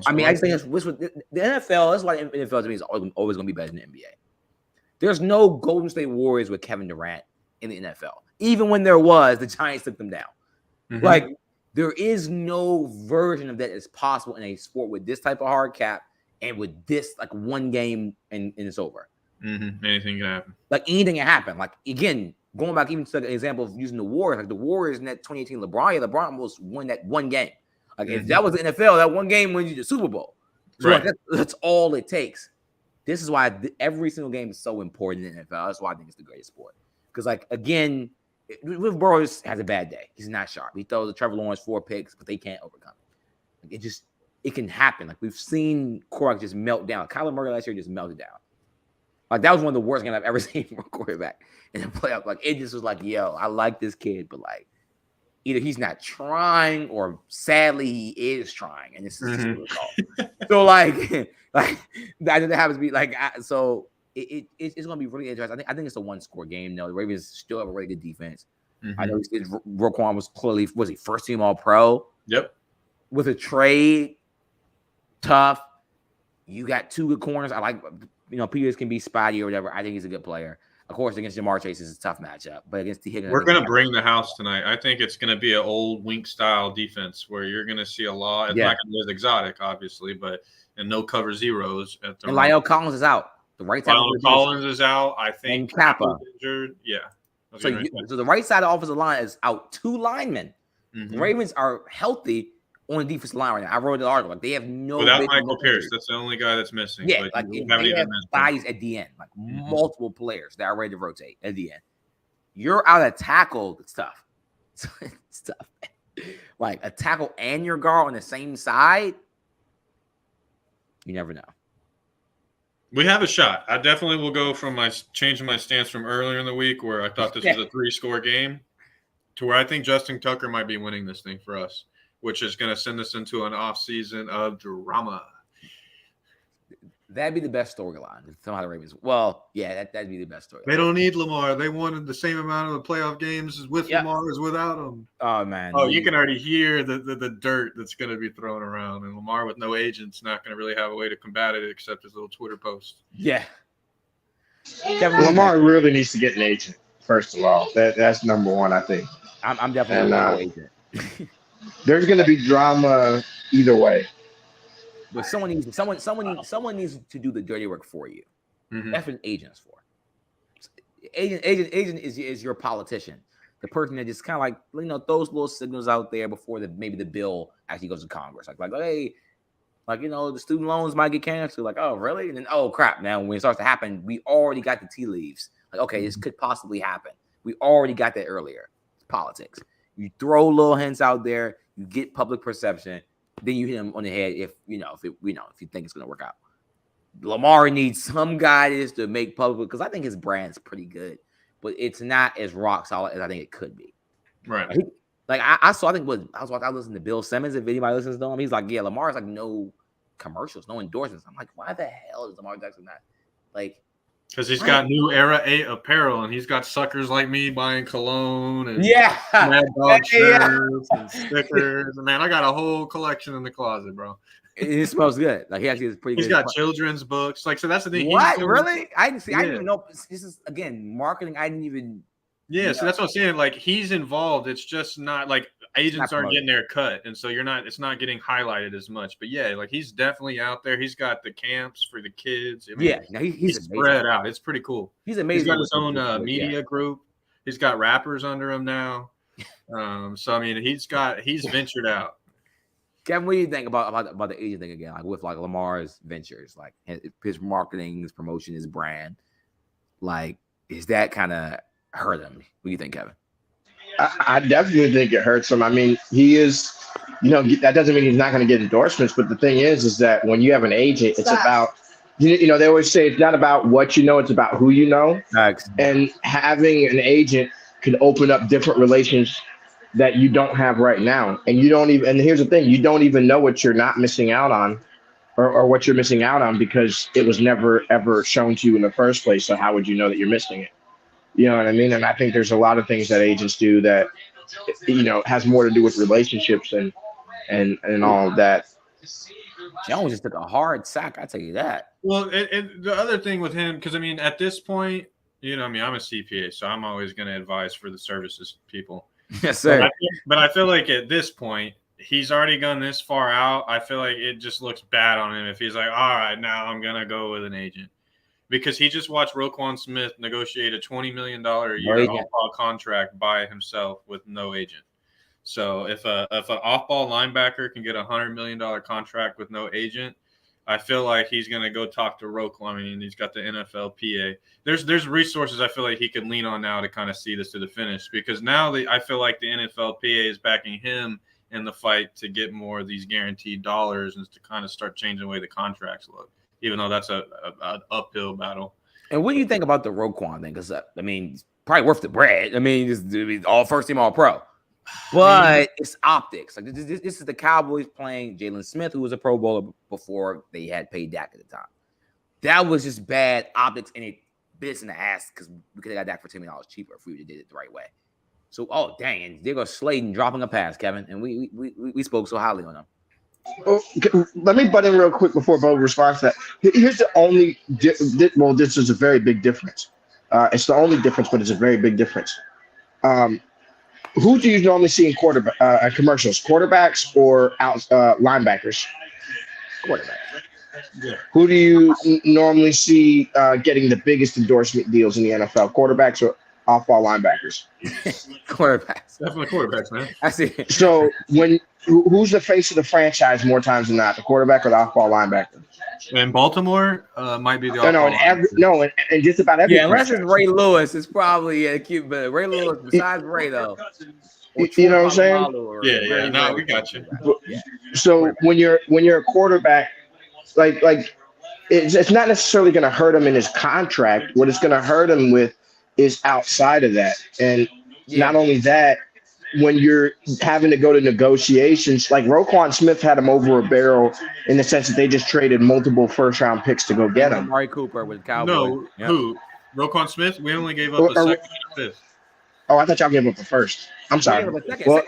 I mean, I just think the NFL. That's why the NFL to me is always gonna be better than the NBA. There's no Golden State Warriors with Kevin Durant in the NFL. Even when there was, the Giants took them down. Like there is no version of that that's possible in a sport with this type of hard cap and with this like one game and it's over. Anything can happen. Like anything can happen. Like again. Going back even to the example of using the Warriors, like the Warriors in that 2018 LeBron almost won that one game. Like if that was the NFL, that one game wins you the Super Bowl. So like that's all it takes. This is why every single game is so important in the NFL. That's why I think it's the greatest sport. Because like again, Will Burrows has a bad day. He's not sharp. He throws to Trevor Lawrence 4 picks, but they can't overcome it. Like it can happen. Like we've seen quarterback just melt down. Kyler Murray last year just melted down. Like that was one of the worst games I've ever seen from a quarterback in the playoff. Like it just was like, yo, I like this kid, but like either he's not trying or sadly he is trying, and this is just what it's called. So like that happens to be like so it's gonna be really interesting. I think it's a 1-score game. No, the Ravens still have a really good defense. I know Roquan was he first team All Pro? Yep. With a trade, tough. You got 2 good corners. I like. Peters can be spotty or whatever. I think he's a good player. Of course, against Jamar Chase is a tough matchup, but against T. Higgins, we're going to bring the house tonight. I think it's going to be an old Wink style defense where you're going to see a lot. It's not going to be as exotic, obviously, and no cover zeros. And Lyle Collins is out. The right side. Lyle Collins is out. I think and Kappa injured. Yeah. So the right side of the offensive line is out 2 linemen. The Ravens are healthy on the defensive line right now. I wrote the article. Like they have no without Michael Pierce. That's the only guy that's missing. Yeah, like they have guys at the end, like multiple players that are ready to rotate at the end. You're out of tackle. It's tough. It's tough. Like a tackle and your guard on the same side. You never know. We have a shot. I definitely will go from changing my stance from earlier in the week where I thought this was a 3-score game to where I think Justin Tucker might be winning this thing for us, which is going to send us into an off-season of drama. That'd be the best storyline. Somehow the Ravens. Well, yeah, that'd be the best storyline. They don't need Lamar. They wanted the same amount of playoff games with Lamar as without him. Oh man. Oh, you can already hear the dirt that's going to be thrown around, and Lamar with no agent's not going to really have a way to combat it except his little Twitter post. Yeah. Lamar really needs to get an agent. First of all, that's number one. I think. I'm definitely an agent. There's going to be drama either way. But someone needs to do the dirty work for you. That's what an agent's for. Agent is your politician, the person that just kind of like throws little signals out there before maybe the bill actually goes to Congress. Like hey, the student loans might get canceled. Like oh really? And then oh crap! Now when it starts to happen, we already got the tea leaves. Like okay, this could possibly happen. We already got that earlier. It's politics. You throw little hints out there, you get public perception. Then you hit him on the head if you think it's going to work out. Lamar needs some guidance to make public because I think his brand's pretty good, but it's not as rock solid as I think it could be. Right. I listened to Bill Simmons. If anybody listens to him, he's like, yeah, Lamar's like no commercials, no endorsements. I'm like, why the hell is Lamar Jackson not like? Because he's got new Era 8 apparel, and he's got suckers like me buying cologne and Mad Dog shirts and stickers. And man, I got a whole collection in the closet, bro. It smells good. Like he actually is pretty good. He's got children's books. Like so, that's the thing. What really? I didn't see. I didn't even know. This is again marketing. I didn't even. Yeah, so that's what I'm saying. Like he's involved. It's just not like agents aren't getting their cut, and so it's not getting highlighted as much. But yeah, like he's definitely out there. He's got the camps for the kids. I mean, yeah, he's spread out. It's pretty cool. He's amazing. He's got his own media group. He's got rappers under him now. So I mean, he's ventured out. Kevin, what do you think about the agent thing again? Like with like Lamar's ventures, like his marketing, his promotion, his brand. Like, is that kind of hurt him? What do you think, Kevin? I definitely think it hurts him. I mean, he is, that doesn't mean he's not going to get endorsements. But the thing is that when you have an agent, it's about, they always say it's not about what you know, it's about who you know. Nice. And having an agent can open up different relations that you don't have right now. And and here's the thing, you don't even know what you're not missing out on or what you're missing out on because it was never, ever shown to you in the first place. So how would you know that you're missing it? You know what I mean? And I think there's a lot of things that agents do that, has more to do with relationships and all of that. Jones just took a hard sack. I tell you that. Well, and the other thing with him, because I mean, at this point, I'm a CPA, so I'm always going to advise for the services people. Yes, sir. But I feel like at this point, he's already gone this far out. I feel like it just looks bad on him if he's like, all right, now I'm going to go with an agent. Because he just watched Roquan Smith negotiate a $20 million a year off-ball contract by himself with no agent. So if an off-ball linebacker can get a $100 million contract with no agent, I feel like he's going to go talk to Roquan. I mean, he's got the NFLPA. There's resources I feel like he can lean on now to kind of see this to the finish. Because now I feel like the NFLPA is backing him in the fight to get more of these guaranteed dollars and to kind of start changing the way the contracts look. Even though that's an uphill battle. And what do you think about the Roquan thing? Because, I mean, it's probably worth the bread. I mean, it's all first team, all pro. But it's optics. Like this is the Cowboys playing Jalen Smith, who was a Pro Bowler before they had paid Dak at the time. That was just bad optics, and it bit us in the ass because we could have got Dak for $10 million cheaper if we did it the right way. So, dang, and there goes Slayton dropping a pass, Kevin, and we spoke so highly on him. Let me butt in real quick before Bo responds to that. Here's the only this is a very big difference. It's the only difference, but it's a very big difference. Who do you normally see in commercials? Quarterbacks or linebackers? Quarterbacks. Yeah. Who do you normally see getting the biggest endorsement deals in the NFL? Quarterbacks or off-ball linebackers? Quarterbacks. Definitely quarterbacks, man. I see. So who's the face of the franchise more times than not, the quarterback or the off-ball linebacker? In Baltimore, might be the off-ball. And just about every. Yeah, unless it's Ray Lewis, it's probably cute. But Ray Lewis, besides Ray though, you know what I'm saying? Yeah. No, we got you. So when you're a quarterback, like it's not necessarily going to hurt him in his contract. What it's going to hurt him with is outside of that, and not only that. When you're having to go to negotiations, like Roquan Smith had him over a barrel in the sense that they just traded multiple first-round picks to go get him. Amari Cooper with Cowboys. No, who? Roquan Smith? We only gave up a second and a fifth. Oh, I thought y'all gave up a first. I'm sorry. Well,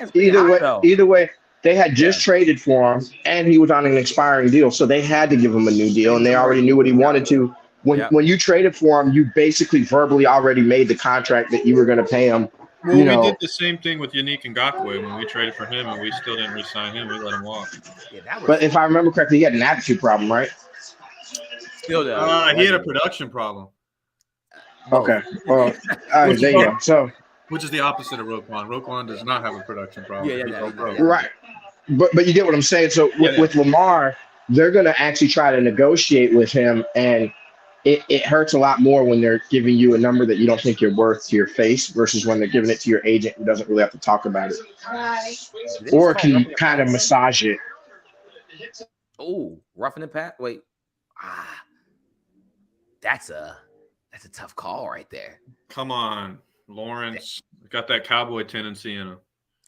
either way, they had just traded for him, and he was on an expiring deal, so they had to give him a new deal, and they already knew what he wanted to. When you traded for him, you basically verbally already made the contract that you were going to pay him. Well, we did the same thing with Yannick Ngakoue when we traded for him, and we still didn't re-sign him. We let him walk. But if I remember correctly, he had an attitude problem, right? Still does. He had a production problem. Okay. Well, there you go. So, which is the opposite of Roquan. Roquan does not have a production problem. Right. But you get what I'm saying. So with Lamar, they're going to actually try to negotiate with him, and it hurts a lot more when they're giving you a number that you don't think you're worth to your face versus when they're giving it to your agent who doesn't really have to talk about it. Or can kind of massage it. Oh, roughing the pass. Wait. That's a tough call right there. Come on, Lawrence. Got that cowboy tendency in him.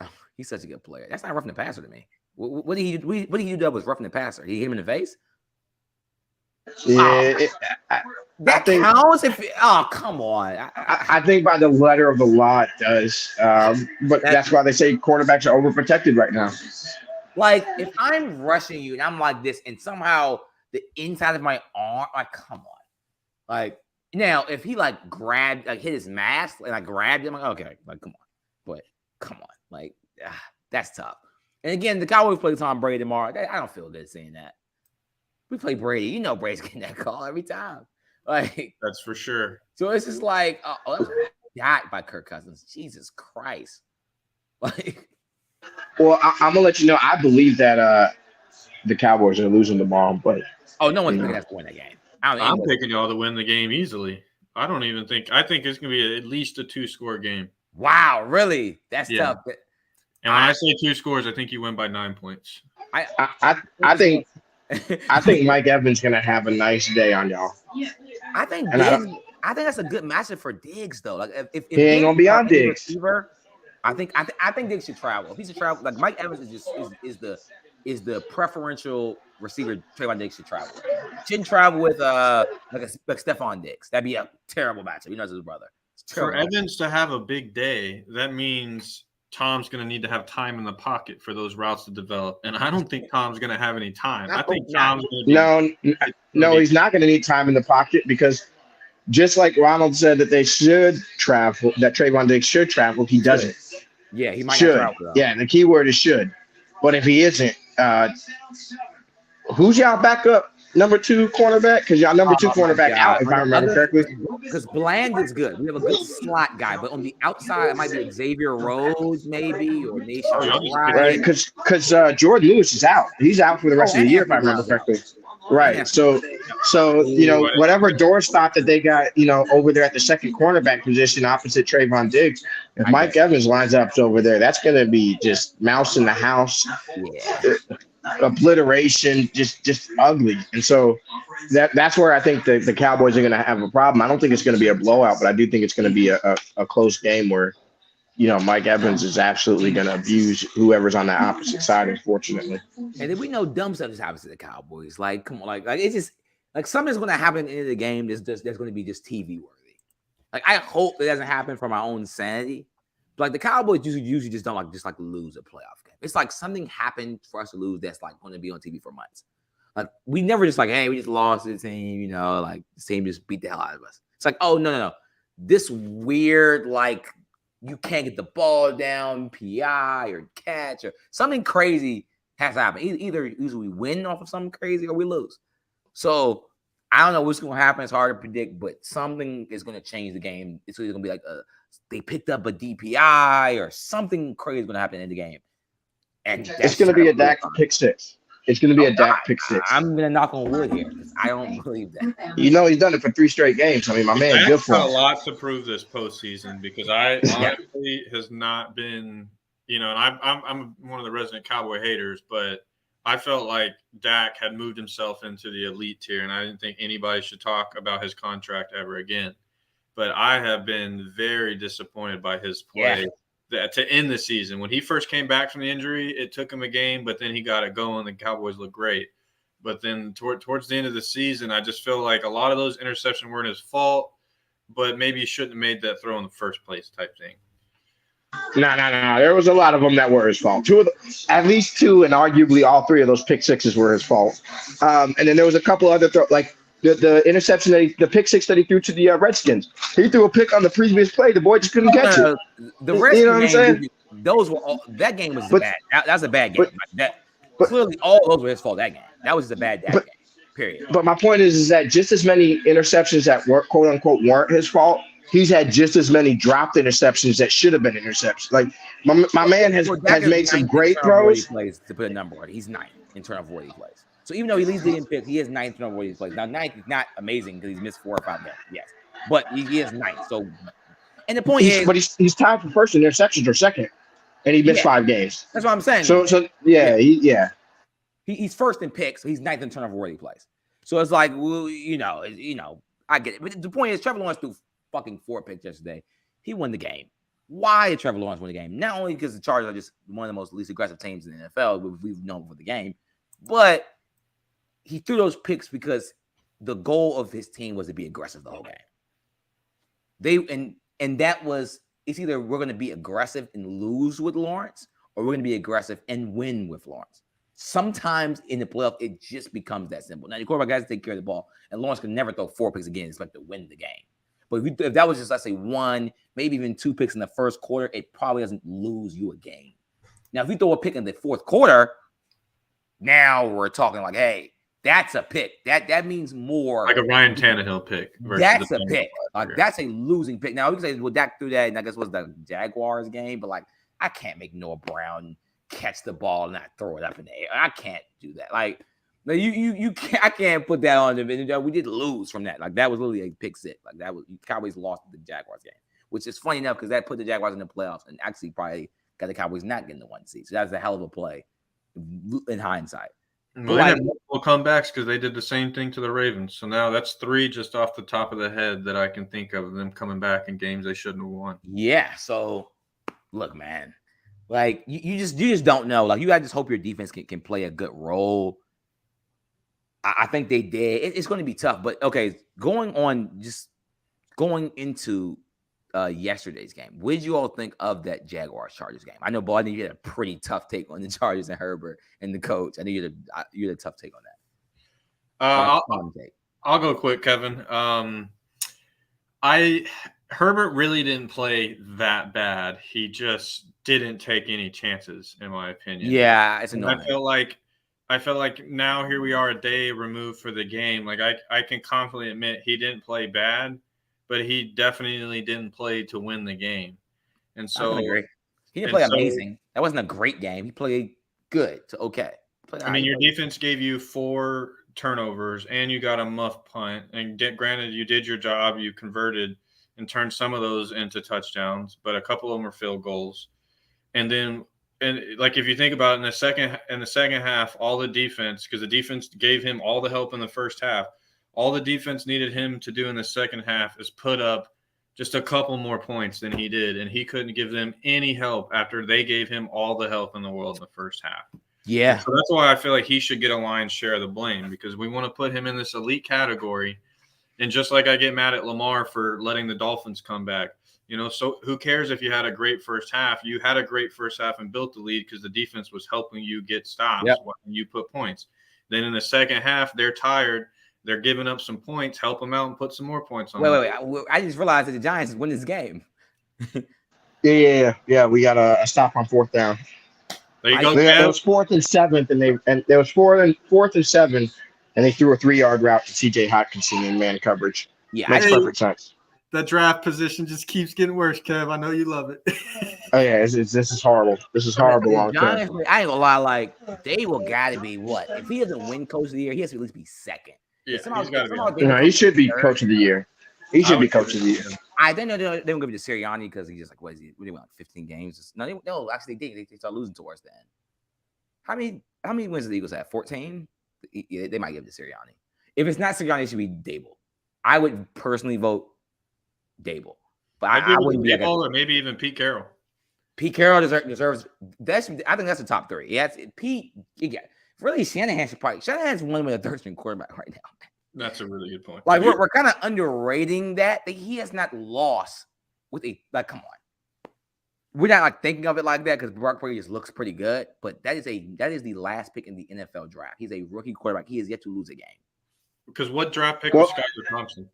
Oh, he's such a good player. That's not roughing the passer to me. What did he do? What did he do that was roughing the passer? He hit him in the face? Yeah, I think counts. Come on. I think by the letter of the law it does. But that's why they say quarterbacks are overprotected right now. Like if I'm rushing you and I'm like this, and somehow the inside of my arm, like come on. Like now, if he hit his mask and I grabbed him, like okay, like come on, but come on, like That's tough. And again, the Cowboys play Tom Brady tomorrow. I don't feel good saying that. We play Brady. You know Brady's getting that call every time. Like That's for sure. So it's just like, that was got by Kirk Cousins. Jesus Christ. Like, Well, I'm gonna let you know. I believe that the Cowboys are losing tomorrow, but no one's picking us to win that game. I'm picking y'all to win the game easily. I don't even think. I think it's gonna be at least a 2-score game. Wow, really? That's tough. And when I say 2 scores, I think you win by 9 points. I think Mike Evans gonna have a nice day on y'all. I think that's a good matchup for Diggs though. Like if he ain't gonna be on Diggs. Receiver, I think Diggs should travel. If he should travel, like Mike Evans is the preferential receiver. Trayvon Diggs should travel. Shouldn't travel with like Stephon Diggs. That'd be a terrible matchup. He knows his brother. For Evans to have a big day, that means Tom's going to need to have time in the pocket for those routes to develop. And I don't think Tom's going to have any time. I think Tom's going to No, he's not going to need time in the pocket because just like Ronald said that they should travel, that Trayvon Diggs should travel, he doesn't. Yeah, he might should. Not travel, yeah, the key word is should. But if he isn't, who's y'all backup number 2 cornerback? Because y'all number 2 cornerback out, if I remember correctly. Because Bland is good. We have a good slot guy, but on the outside, it might be Xavier Rhodes, maybe, or Nation. Right, because Jordan Lewis is out. He's out for the rest of the year, if I remember correctly. Right. So whatever doorstop that they got, over there at the second cornerback position opposite Trayvon Diggs, if Mike Evans lines up over there, that's going to be just mouse in the house, obliteration, just ugly. And so that's where I think the Cowboys are going to have a problem. I don't think it's going to be a blowout, but I do think it's going to be a close game where, Mike Evans is absolutely going to abuse whoever's on the opposite side, unfortunately. And then we know dumb stuff just happens to the Cowboys. Like, come on, like it's just like something's going to happen at the end of the game that's going to be just TV worthy. Like, I hope it doesn't happen for my own sanity. But like the Cowboys usually just don't like lose a playoff game. It's like something happened for us to lose that's like going to be on TV for months. Like we never just like, hey, we just lost to the team, like the team just beat the hell out of us. It's like, oh no. This weird like you can't get the ball down, PI or catch or something crazy has to happen. Either we win off of something crazy or we lose. So I don't know what's going to happen. It's hard to predict, but something is going to change the game. It's either going to be like they picked up a DPI or something crazy is going to happen in the game. And it's going to be a Dak pick 6. It's going to be a Dak pick 6. I'm going to knock on wood here because I don't believe that. He's done it for 3 straight games. I mean, my man, good for him. A lot to prove this postseason because I honestly has not been, and I'm one of the resident Cowboy haters, but I felt like Dak had moved himself into the elite tier, and I didn't think anybody should talk about his contract ever again. But I have been very disappointed by his play to end the season. When he first came back from the injury, it took him a game, but then he got it going. The Cowboys looked great. But then towards the end of the season, I just feel like a lot of those interceptions weren't his fault, but maybe he shouldn't have made that throw in the first place type thing. No. There was a lot of them that were his fault. At least 2, and arguably all 3 of those pick 6s were his fault. And then there was a couple other like the interception the pick 6 that he threw to the Redskins. He threw a pick on the previous play. The boy just couldn't catch it. The Redskins, you know what I'm saying? Those were that game was bad. That was a bad game. Clearly, all those were his fault. That game. That was just a bad game. Period. But my point is that just as many interceptions that were quote unquote weren't his fault, he's had just as many dropped interceptions that should have been interceptions. Like my man has made some great throws. Plays to put a number on it. He's 9th in turnover worthy plays. So even though he leads the pick, he is 9th turnover worthy plays. Now 9th is not amazing because he's missed 4 or 5 games. Yes, but he is 9th. So, and the point is, but he's tied for first in interceptions or second, and he missed 5 games. That's what I'm saying. So he's first in picks. So he's 9th in turnover worthy plays. So it's like, well, I get it. But the point is, Trevor Lawrence threw fucking 4 picks yesterday. He won the game. Why did Trevor Lawrence win the game? Not only because the Chargers are just one of the most least aggressive teams in the NFL, we've known for the game, but he threw those picks because the goal of his team was to be aggressive the whole game. And that was, it's either we're going to be aggressive and lose with Lawrence, or we're going to be aggressive and win with Lawrence. Sometimes in the playoff, it just becomes that simple. Now, the quarterback guys take care of the ball, and Lawrence can never throw 4 picks again and expect to win the game. But if that was just, let's say, 1, maybe even 2 picks in the first quarter, it probably doesn't lose you a game. Now, if you throw a pick in the fourth quarter, now we're talking like, hey, that's a pick. That means more. Like a Ryan Tannehill pick. That's a pick. Like that's a losing pick. Now we can say, well, Dak threw that, and I guess it was the Jaguars game, but like I can't make Noah Brown catch the ball and not throw it up in the air. I can't do that. Like you can't. I can't put that on them. We did lose from that. Like that was literally a pick six. Like that was Cowboys lost the Jaguars game, which is funny enough because that put the Jaguars in the playoffs and actually probably got the Cowboys not getting the 1 seed. So that's a hell of a play in hindsight. Well, they had multiple comebacks because they did the same thing to the Ravens. So now that's 3 just off the top of the head that I can think of them coming back in games they shouldn't have won. Yeah. So look, man, like you just don't know. Like you gotta just hope your defense can play a good role. I think they did. It's going to be tough, but okay. Going into yesterday's game, what did you all think of that Jaguars-Chargers game? I know, Ball, I think you had a pretty tough take on the Chargers and Herbert and the coach. I think you had a tough take on that. I'll go quick, Kevin. Herbert really didn't play that bad. He just didn't take any chances, in my opinion. Yeah, it's annoying. I felt like now here we are a day removed for the game. Like I can confidently admit he didn't play bad, but he definitely didn't play to win the game. And so he didn't play amazing. That wasn't a great game. He played good to okay. Your defense gave you 4 turnovers and you got a muff punt. And granted, you did your job. You converted and turned some of those into touchdowns, but a couple of them were field goals. And then, like if you think about it, in the second half, all the defense, because the defense gave him all the help in the first half. All the defense needed him to do in the second half is put up just a couple more points than he did, and he couldn't give them any help after they gave him all the help in the world in the first half. Yeah. And so that's why I feel like he should get a lion's share of the blame, because we want to put him in this elite category. And just like I get mad at Lamar for letting the Dolphins come back, so who cares if you had a great first half? You had a great first half and built the lead because the defense was helping you get stops when you put points. Then in the second half, they're tired. They're giving up some points. Help them out and put some more points on. Wait. I just realized that the Giants win this game. Yeah. We got a stop on 4th down. There you go. It was 4th and 7th, and there was 4th and 7, and they threw a 3-yard route to C.J. Hopkinson in man coverage. Yeah, makes perfect sense. That draft position just keeps getting worse, Kev. I know you love it. Oh yeah, this is horrible. This is horrible long term. I ain't gonna lie. Like they will gotta be what if he doesn't win Coach of the Year, he has to at least be second. Yeah, he's got to be. No, he should be Coach of the Year. He should be Coach of the Year. I think they don't give it to Sirianni because he's just like, what is he? What, they won like 15 games? No, actually they did. They started losing towards the end. How many wins did the Eagles have? 14. They might give it to Sirianni. If it's not Sirianni, it should be Dable. I would personally vote Dable, but I wouldn't be. Or maybe even Pete Carroll. Pete Carroll deserves. I think that's the top 3. Yeah, Pete. Yeah, really, Shanahan's one with a 13 quarterback right now. That's a really good point. Like we're kind of underrating that he has not lost with a come on. We're not like thinking of it like that because Brock Purdy just looks pretty good, but that is the last pick in the NFL draft. He's a rookie quarterback. He has yet to lose a game. Because what draft pick was Skylar Thompson?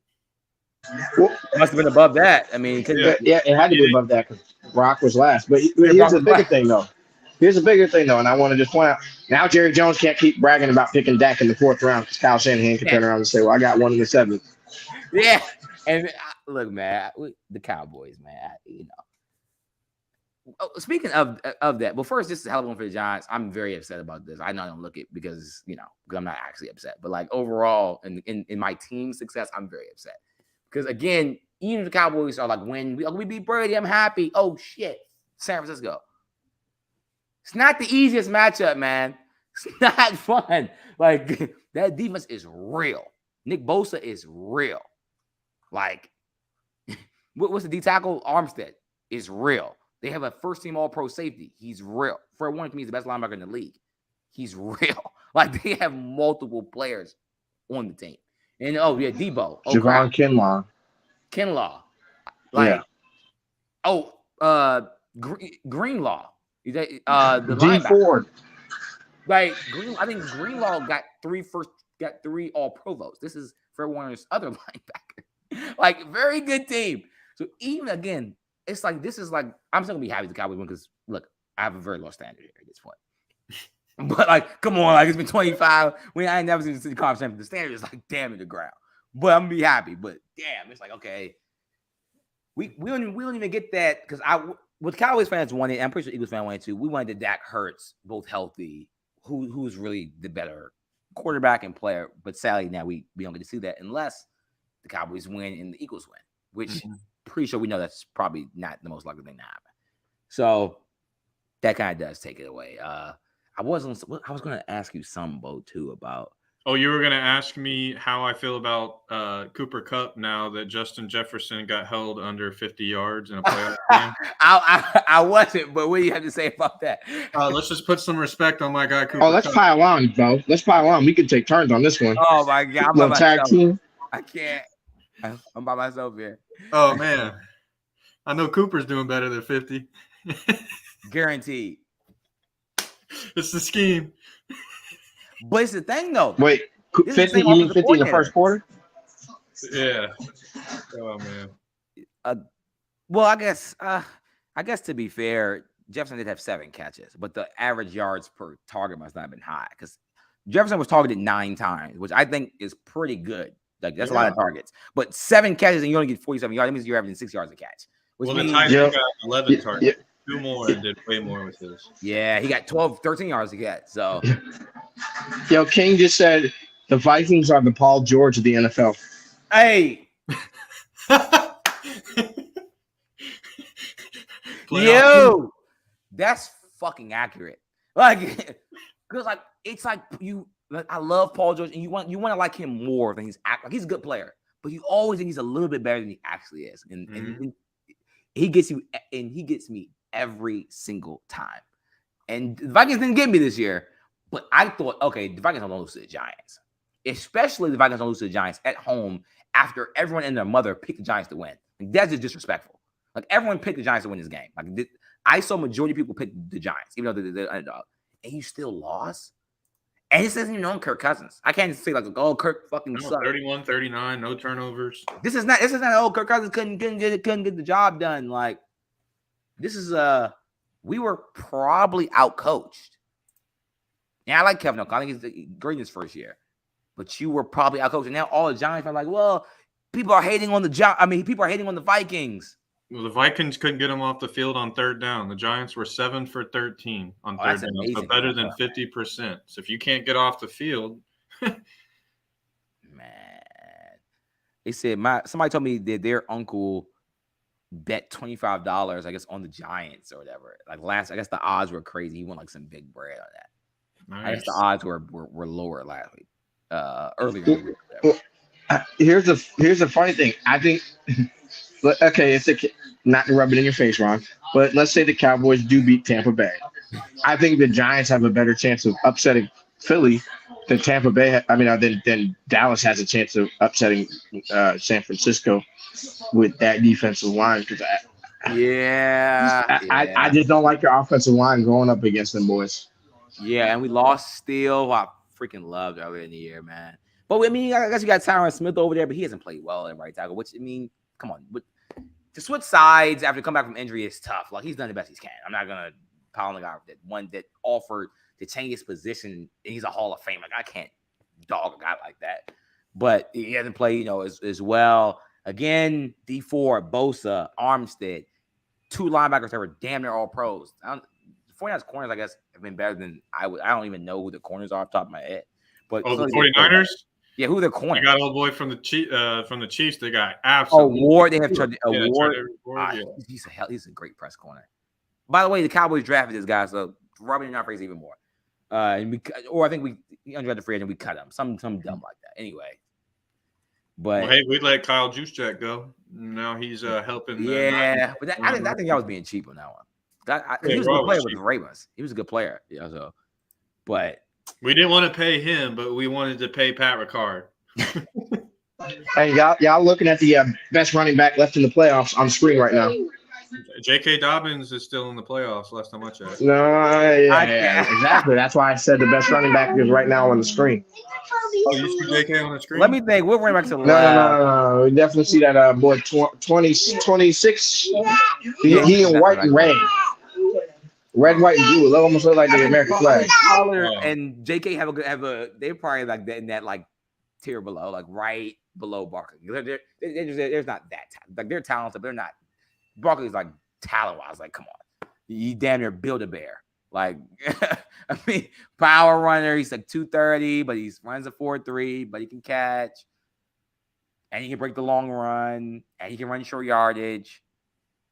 Well, must have been above that. I mean, it had to be above that because Brock was last. But here's the bigger thing, though. And I want to just point out now Jerry Jones can't keep bragging about picking Dak in the 4th round because Kyle Shanahan can turn around and say, "Well, I got one in the 7th." Yeah, and look, man, the Cowboys, man, Oh, speaking of that, well, first, this is a hell of a one for the Giants. I'm very upset about this. I know I don't look it because I'm not actually upset, but like overall, in my team's success, I'm very upset because again, even if the Cowboys are like, when we beat Brady, I'm happy. Oh shit, San Francisco. It's not the easiest matchup, man. It's not fun. Like that defense is real. Nick Bosa is real. Like, what's the D tackle? Armstead is real. They have a first-team All-Pro safety. He's real. Fred Warner to me is the best linebacker in the league. He's real. Like they have multiple players on the team. And Debo, Javon Kinlaw, Greenlaw. The D Ford. Like I think Greenlaw got 3 All-Pro votes. This is Fred Warner's other linebacker. Like very good team. So even again, it's like this is like I'm still gonna be happy the Cowboys win because look, I have a very low standard here at this point. But like, come on, like it's been 25. I ain't never seen the city conference champion. The standard is like damn to the ground. But I'm gonna be happy. But damn, it's like okay, we don't even get that because with Cowboys fans wanted, I'm pretty sure Eagles fans wanted too. We wanted the Dak Hurts both healthy, who's really the better quarterback and player. But sadly now we don't get to see that unless the Cowboys win and the Eagles win, which pretty sure we know that's probably not the most likely thing to happen. So that kind of does take it away. I was going to ask you some, Bo, too, about. Oh, you were going to ask me how I feel about Cooper Kupp now that Justin Jefferson got held under 50 yards in a playoff game. I wasn't, but what do you have to say about that? Let's just put some respect on my guy, Cooper let's Kupp. pile on, Bo. Let's pile on. We can take turns on this one. Oh, my God. I'm by tag team. I can't. I'm by myself here. Oh, man. I know Cooper's doing better than 50. Guaranteed. It's the scheme. But it's the thing, though. Wait, 50? You mean 50 in the first quarter? Yeah. Oh, man. Well, I guess to be fair, Jefferson did have 7 catches, but the average yards per target must not have been high because Jefferson was targeted 9 times, which I think is pretty good. Like that's a lot of targets. But 7 catches and you only get 47 yards. That means you're averaging 6 yards a catch. Well, the Titans got 11 targets. Yeah. 2 more and did way more with his. Yeah, he got 13 yards to get. So, Yo, King just said the Vikings are the Paul George of the NFL. Hey, yo, that's fucking accurate. Like, because like it's like you. Like, I love Paul George, and you want to like him more than he's a good player, but you always think he's a little bit better than he actually is, and he gets you, and he gets me every single time. And the Vikings didn't get me this year, but I thought, okay, the Vikings don't lose to the Giants, especially the Vikings don't lose to the Giants at home after everyone and their mother picked the Giants to win. Like, that's just disrespectful. Like everyone picked the Giants to win this game. Like I saw majority of people pick the Giants, even though they're underdog, and you still lost. And this isn't even on Kirk Cousins. I can't say like, oh, Kirk fucking sucks. 31-39, no turnovers. This is not Kirk Cousins couldn't get the job done. Like this is we were probably outcoached. Yeah, I like Kevin O'Connell. I think he's great in his first year. But you were probably outcoached. And now all the Giants are like, well, people are hating on people are hating on the Vikings. Well, the Vikings couldn't get them off the field on third down. The Giants were 7 for 13 on third down, so better than 50%. So if you can't get off the field, man, they said somebody told me that their uncle bet $25, I guess, on the Giants or whatever. Like I guess the odds were crazy. He won like some big bread on that. Nice. I guess the odds were lower last week, earlier. Here's the funny thing. I think. Okay, it's not to rub it in your face, Ron, but let's say the Cowboys do beat Tampa Bay. I think the Giants have a better chance of upsetting Philly than Tampa Bay. Than Dallas has a chance of upsetting San Francisco with that defensive line. Because I just don't like your offensive line going up against them boys. Yeah, and we lost Steele, who I freaking loved earlier in the year, man. But I guess you got Tyron Smith over there, but he hasn't played well at right tackle. Which come on, but to switch sides after come back from injury is tough. Like he's done the best he can. I'm not gonna pile on the guy that one that offered to change his position. And he's a Hall of Fame. Like I can't dog a guy like that. But he hasn't played, as well. Again, D4, Bosa, Armstead, 2 linebackers that were damn near all pros. The 49ers corners, I guess, have been better than I would. I don't even know who the corners are off the top of my head. But the 49ers. Yeah, who the corner? They got old boy from the Chiefs. They got absolutely. Ward. They have Ward. Yeah. He's a great press corner. By the way, the Cowboys drafted this guy, so rubbing in our face even more. I think we undrafted free agent. We cut him. Some dumb like that. Anyway, but hey, we'd let Kyle Juszczyk go. Now he's helping. Yeah, but I think y'all was being cheap on that one. He was a good player with the Ravens. He was a good player. Yeah, so but. We didn't want to pay him, but we wanted to pay Pat Ricard. Hey, y'all looking at the best running back left in the playoffs on screen right now. J.K. Dobbins is still in the playoffs, last time I checked. No, yeah, exactly. That's why I said the best running back is right now on the screen. Oh, you see J.K. on the screen? Let me think. We're running back to the No. We definitely see that boy 26. He in white and red. Red, white, and blue. It almost look like the American flag. Color Oh. and JK have a they're probably like in that like tier below, like right below Barkley. They're not that talented. Like they're talented, but they're not. Barkley's like talent wise, like come on, you damn near build a bear. Like I mean, power runner. He's like 230, but he runs a 4.3, but he can catch, and he can break the long run, and he can run short yardage.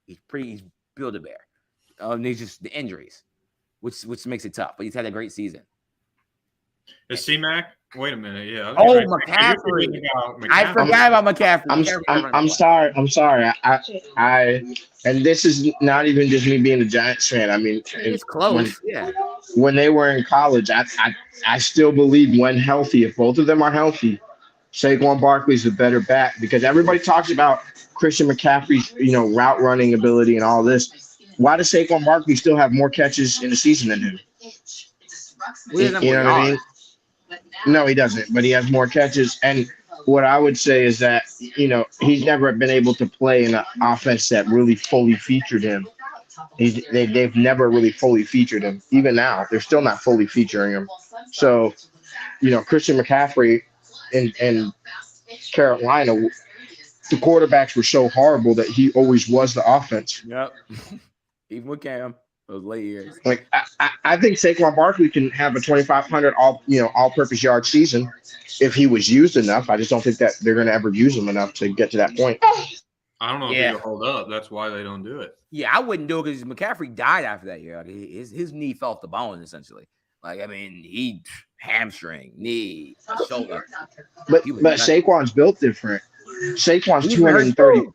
He's build a bear. And he's just the injuries, which makes it tough. But he's had a great season. Is C-Mac? Wait a minute. Yeah. Oh, McCaffrey. I forgot about McCaffrey. I'm sorry. I and this is not even just me being a Giants fan. I mean, it's close. When they were in college, I still believe when healthy, if both of them are healthy, Saquon Barkley's a better back because everybody talks about Christian McCaffrey's, route running ability and all this. Why does Saquon Barkley still have more catches in the season than him? You know what I mean? No, he doesn't, but he has more catches. And what I would say is that, he's never been able to play in an offense that really fully featured him. They've never really fully featured him. Even now, they're still not fully featuring him. So, Christian McCaffrey in Carolina, the quarterbacks were so horrible that he always was the offense. Yep. Even with Cam, those late years. Like I think Saquon Barkley can have a 2,500 all-purpose yard season if he was used enough. I just don't think that they're going to ever use him enough to get to that point. I don't know if he'll hold up. That's why they don't do it. Yeah, I wouldn't do it because McCaffrey died after that year. Like his knee fell off the bone essentially. Like I mean, he hamstring, knee, shoulder. But Saquon's built different. Saquon's 230.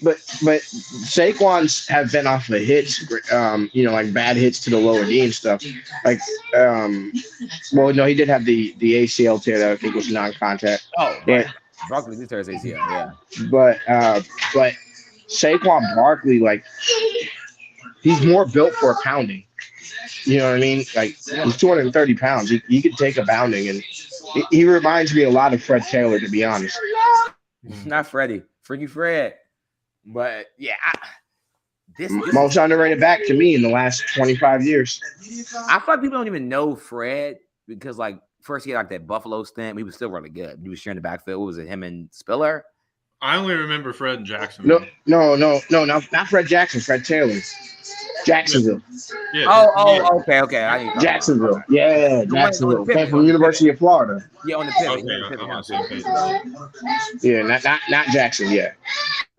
But Saquon's have been off of hits, like bad hits to the lower knee and stuff. Like, no, he did have the ACL tear that I think was non-contact. Oh, but Barkley did tear his ACL, yeah. But Saquon Barkley, like, he's more built for a pounding. You know what I mean? Like, he's 230 pounds. He could take a pounding, and he reminds me a lot of Fred Taylor, to be honest. Not Freddie, Freaky Fred. But yeah, this most underrated back to me in the last 25 years. I feel like people don't even know Fred because, like, first he had like that Buffalo stint. He was still really good. He was sharing the backfield. What was it? Him and Spiller. I only remember Fred and Jackson. No, not Fred Jackson. Fred Taylor. Jacksonville. Yeah. Okay. Jacksonville. Yeah, Jacksonville. Came from University of Florida. Yeah, on the pivot. Yeah, not Jackson. Yeah.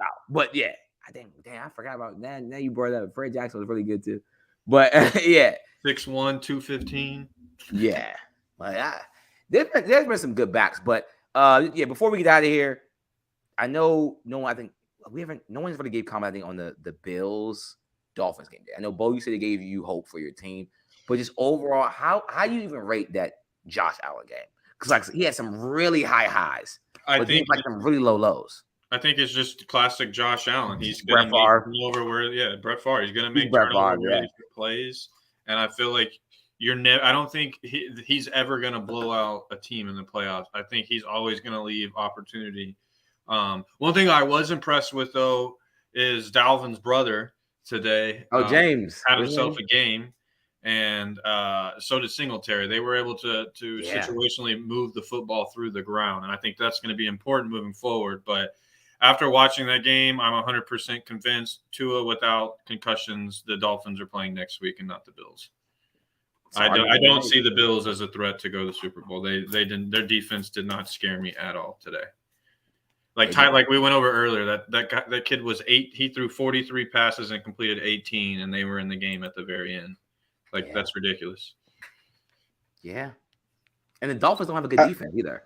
No, but yeah, I forgot about that. Now you brought that up. Fred Jackson was really good too. But yeah, 6'1", 215. Yeah, like there's been some good backs, but yeah. Before we get out of here, I know no one's really gave comment, I think, on the Bills Dolphins game day. I know, Bo, you said they gave you hope for your team, but just overall, how do you even rate that Josh Allen game? Because like he had some really high highs, but he had like some really low lows. I think it's just classic Josh Allen. He's going to make over where, Brett Favre. He's going to make turnover plays, and I feel like I don't think he's ever going to blow out a team in the playoffs. I think he's always going to leave opportunity. One thing I was impressed with though is Dalvin's brother today. James had himself a game, and so did Singletary. They were able to situationally move the football through the ground, and I think that's going to be important moving forward. But after watching that game, I'm 100% convinced Tua without concussions, the Dolphins are playing next week and not the Bills. I don't see the Bills as a threat to go to the Super Bowl. They didn't. Their defense did not scare me at all today. Like we went over earlier, that kid was 8. He threw 43 passes and completed 18, and they were in the game at the very end. That's ridiculous. Yeah, and the Dolphins don't have a good defense either.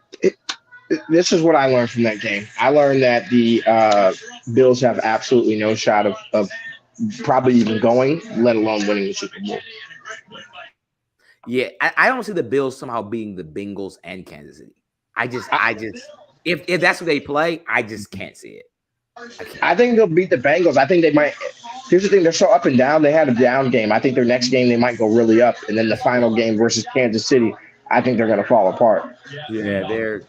This is what I learned from that game. I learned that the Bills have absolutely no shot of probably even going, let alone winning the Super Bowl. Yeah, I don't see the Bills somehow beating the Bengals and Kansas City. I just if that's what they play, I just can't see it. I think they'll beat the Bengals. I think they might. Here's the thing: they're so up and down. They had a down game. I think their next game they might go really up, and then the final game versus Kansas City, I think they're going to fall apart. They're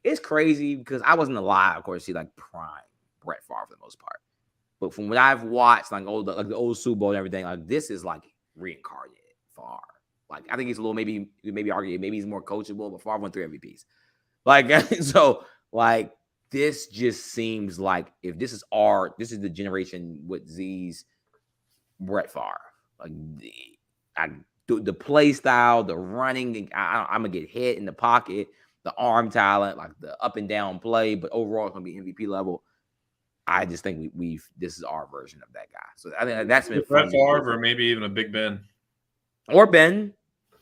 it's crazy because I wasn't alive, of course, see like prime Brett Favre for the most part. But from what I've watched, like the old Super Bowl and everything, like this is like reincarnated Favre. Like I think he's a little maybe argue maybe he's more coachable, but Favre won 3 MVPs. Like so, like this just seems like if this is the generation with Z's Brett Favre. Like the play style, the running, I'm gonna get hit in the pocket, the arm talent, like the up and down play, but overall it's gonna be MVP level. I just think this is our version of that guy. So I think that's been Brett Favre or maybe even a Big Ben. Or Ben.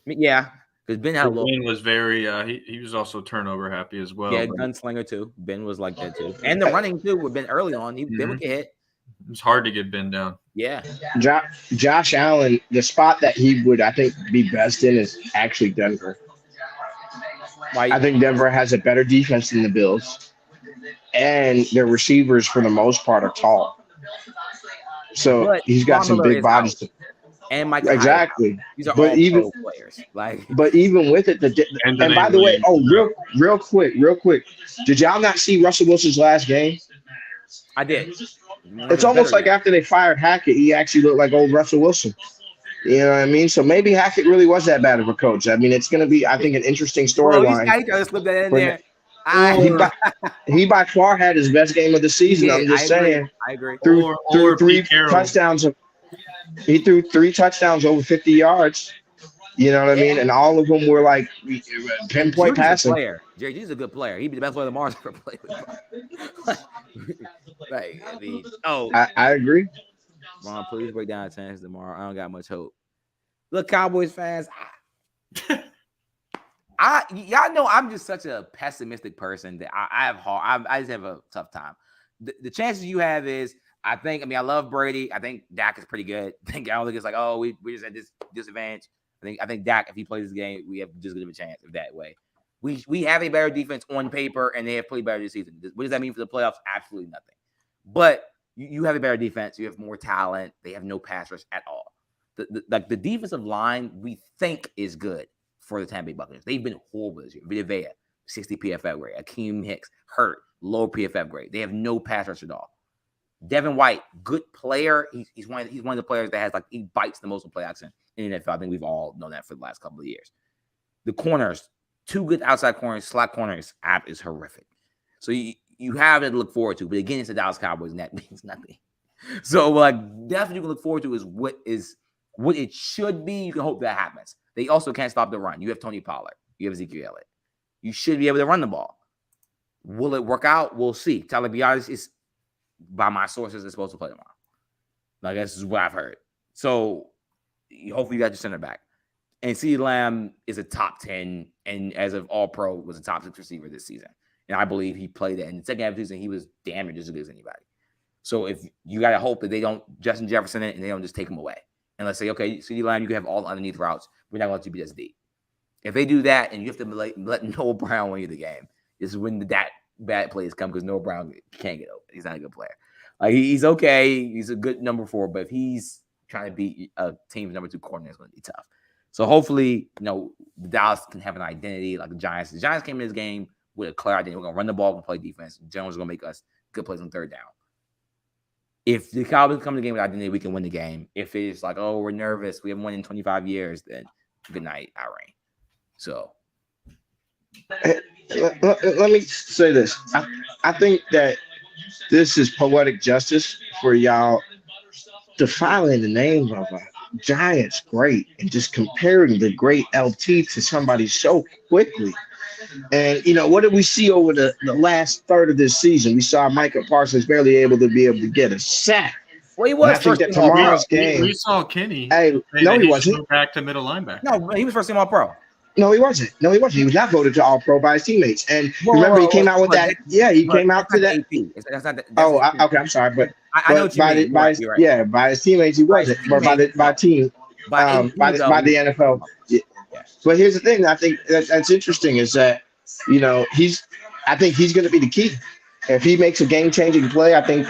Yeah. Because Ben had a little. Ben was very he was also turnover happy as well. Yeah, gunslinger too. Ben was like that too. And the running too with Ben early on. Ben would get hit. It's hard to get Ben down. Yeah. Josh Allen, the spot that he would, I think, be best in is actually Denver. I think Denver has a better defense than the Bills. And their receivers, for the most part, are tall. So he's got some big bodies. And Mike, exactly. These are all pro players. But even with it, and by the way, real quick, did y'all not see Russell Wilson's last game? I did. It's almost like after they fired Hackett, he actually looked like old Russell Wilson. You know what I mean? So maybe Hackett really was that bad of a coach. I mean, it's going to be, I think, an interesting storyline. He tried to slip that in there. He by far had his best game of the season. I'm just saying. I agree. Threw 3 touchdowns. He threw 3 touchdowns over 50 yards. You know what I mean? And all of them were like pinpoint passing. Jerry G's a good player. He'd be the best player the Mars ever played with. Right. I agree. Ron, please break down the chance tomorrow. I don't got much hope. Look, Cowboys fans, y'all know I'm just such a pessimistic person that I just have a tough time. The chances you have is I love Brady. I think Dak is pretty good. I don't think it's like, oh, we just had this disadvantage. I think Dak, if he plays this game, we have just good of a chance of that way. We have a better defense on paper, and they have played better this season. What does that mean for the playoffs? Absolutely nothing. But you have a better defense. You have more talent. They have no pass rush at all. The defensive line we think is good for the Tampa Bay Buccaneers. They've been horrible this year. Vita Vea, 60 PFF grade. Akeem Hicks, hurt, low PFF grade. They have no pass rush at all. Devin White, good player. He's one of the players that has he bites the most in play action in the NFL. I think we've all known that for the last couple of years. The corners, 2 good outside corners, slot corners is horrific. So you have it to look forward to. But again, it's the Dallas Cowboys, and that means nothing. So definitely you can look forward to is what it should be. You can hope that happens. They also can't stop the run. You have Tony Pollard. You have Ezekiel Elliott. You should be able to run the ball. Will it work out? We'll see. Tyler Biadasz is, by my sources, is supposed to play tomorrow. This is what I've heard. So hopefully you got your center back. And CeeDee Lamb is a top 10, and as of All-Pro, was a top 6 receiver this season. And I believe he played that. In the second half of the season, he was damn near just as good as anybody. So if you got to hope that they don't Justin Jefferson it and they don't just take him away. And let's say, okay, CeeDee Lamb, you can have all the underneath routes. We're not going to let you be this deep. If they do that and you have to let Noah Brown win you the game, this is when that bad plays come because Noah Brown can't get open. He's not a good player. He's okay. He's a good number 4, but if he's trying to beat a team's number 2 corner, it's going to be tough. So hopefully, the Dallas can have an identity like the Giants. The Giants came in this game with a clear identity. We're going to run the ball and play defense. Jones is going to make us good plays on 3rd down. If the Cowboys come to the game with identity, we can win the game. If it's like, oh, we're nervous, we haven't won in 25 years, then good night, Irene. So. Let me say this. I think that this is poetic justice for y'all defiling the name of a Giants great and just comparing the great LT to somebody so quickly. And, what did we see over the last third of this season? We saw Micah Parsons barely able to get a sack. Well, he was first team tomorrow's game. We saw Kenny. Hey, no, he wasn't. Back to middle linebacker. No, he was first team All-Pro. No, he wasn't. He was not voted to All-Pro by his teammates. And remember, he came out with that. Yeah, he came out to that. That's not okay. I'm sorry, but I know what you mean. By his teammates, he wasn't. But by team, by the NFL. Yeah. But here's the thing. I think that's interesting is that I think he's going to be the key. If he makes a game-changing play, I think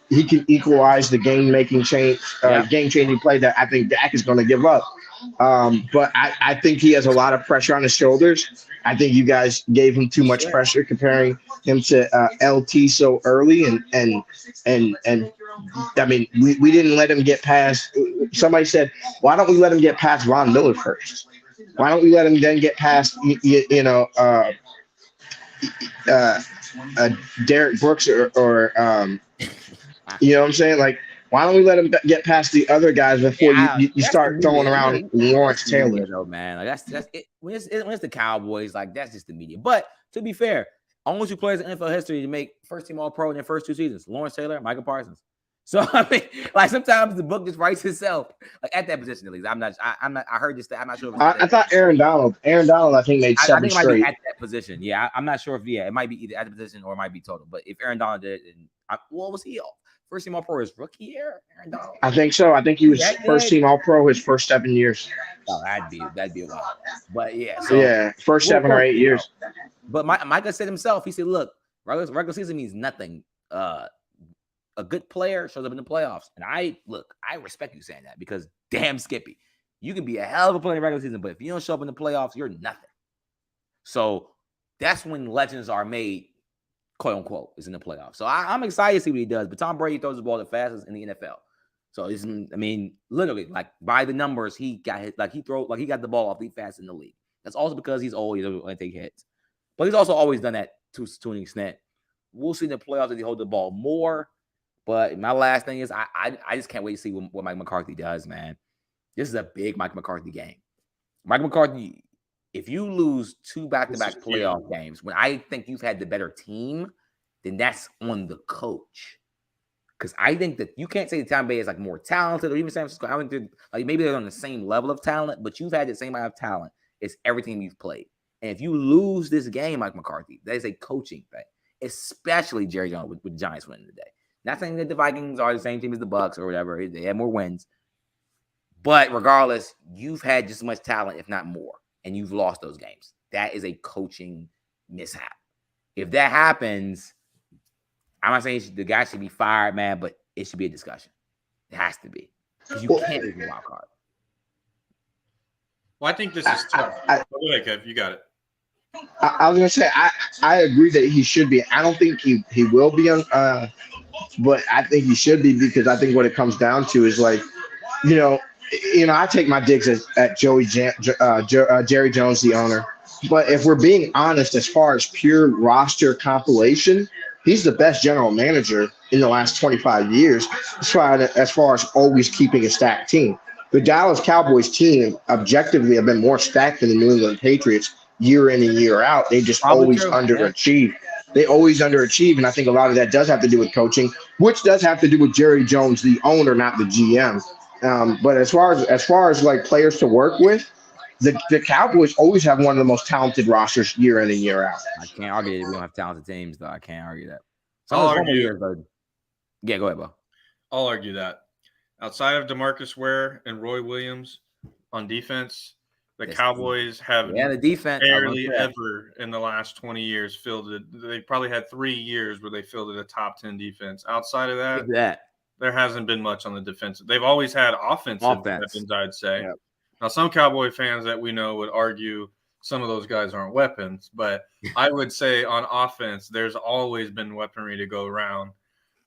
he can equalize the game-changing play that I think Dak is going to give up. But I think he has a lot of pressure on his shoulders. I think you guys gave him too much pressure comparing him to LT so early, and I mean, we didn't let him get past. Somebody said, why don't we let him get past Von Miller first? Why don't we let him then get past uh, Derek Brooks or you know what I'm saying? Like, why don't we let him get past the other guys before you that's the start throwing media. around Lawrence That's the media, Taylor? though, man. Like that's it. When it's the Cowboys, like that's just the media. But to be fair, only 2 players in NFL history to make first team All Pro in their first 2 seasons: Lawrence Taylor, Michael Parsons. So I mean, like sometimes the book just writes itself. Like at that position, at least. I'm not. I heard this. I'm not sure. If I thought Aaron Donald, I think made I 7 think it might be straight. at that position. Yeah, I'm not sure if it might be either at the position or it might be total. But if Aaron Donald did, what was he? First team All Pro his rookie year, Aaron Donald. I think so. I think he was first team All Pro his first 7 years. Oh, that'd be a while. But yeah, so yeah, first 7 or 8 years. But Micah said himself, he said, "Look, regular season means nothing. A good player shows up in the playoffs." And I respect you saying that because damn, Skippy, you can be a hell of a player in the regular season, but if you don't show up in the playoffs, you're nothing. So that's when legends are made, quote unquote, is in the playoffs. So I'm excited to see what he does. But Tom Brady throws the ball the fastest in the NFL. So literally, like by the numbers, he got hit, he got the ball off the fastest in the league. That's also because he's old, he doesn't want to take hits. But he's also always done that to an extent. We'll see in the playoffs if he hold the ball more. But my last thing is I just can't wait to see what Mike McCarthy does, man. This is a big Mike McCarthy game. Mike McCarthy, if you lose 2 back-to-back playoff games, when I think you've had the better team, then that's on the coach. Because I think that you can't say the Tampa Bay is like more talented or even San Francisco. I think maybe they're on the same level of talent, but you've had the same amount of talent. It's everything you've played. And if you lose this game, Mike McCarthy, that is a coaching thing, especially Jerry Jones with the Giants winning today. Not saying that the Vikings are the same team as the Bucs or whatever. They have more wins. But regardless, you've had just as much talent, if not more, and you've lost those games. That is a coaching mishap. If that happens, I'm not saying the guy should be fired, man, but it should be a discussion. It has to be. Because you can't lose the wild card. Well, I think this is tough. Go ahead, Kev. You got it. I was going to say, I agree that he should be. I don't think he will be on but I think he should be because I think what it comes down to is like, I take my digs at Jerry Jones, the owner. But if we're being honest, as far as pure roster compilation, he's the best general manager in the last 25 years as far as always keeping a stacked team. The Dallas Cowboys team objectively have been more stacked than the New England Patriots year in and year out. They just always underachieve. They always underachieve, and I think a lot of that does have to do with coaching, which does have to do with Jerry Jones, the owner, not the GM. But as far as like players to work with, the Cowboys always have one of the most talented rosters year in and year out. I can't argue that we don't have talented teams, though. I can't argue that. I'll argue. Yeah, go ahead, Bo. I'll argue that. Outside of DeMarcus Ware and Roy Williams on defense, the Cowboys have the defense barely ever in the last 20 years fielded. They probably had 3 years where they fielded a top 10 defense. Outside of that, there hasn't been much on the defensive. They've always had offensive weapons, I'd say. Yep. Now, some Cowboy fans that we know would argue some of those guys aren't weapons, but I would say on offense, there's always been weaponry to go around.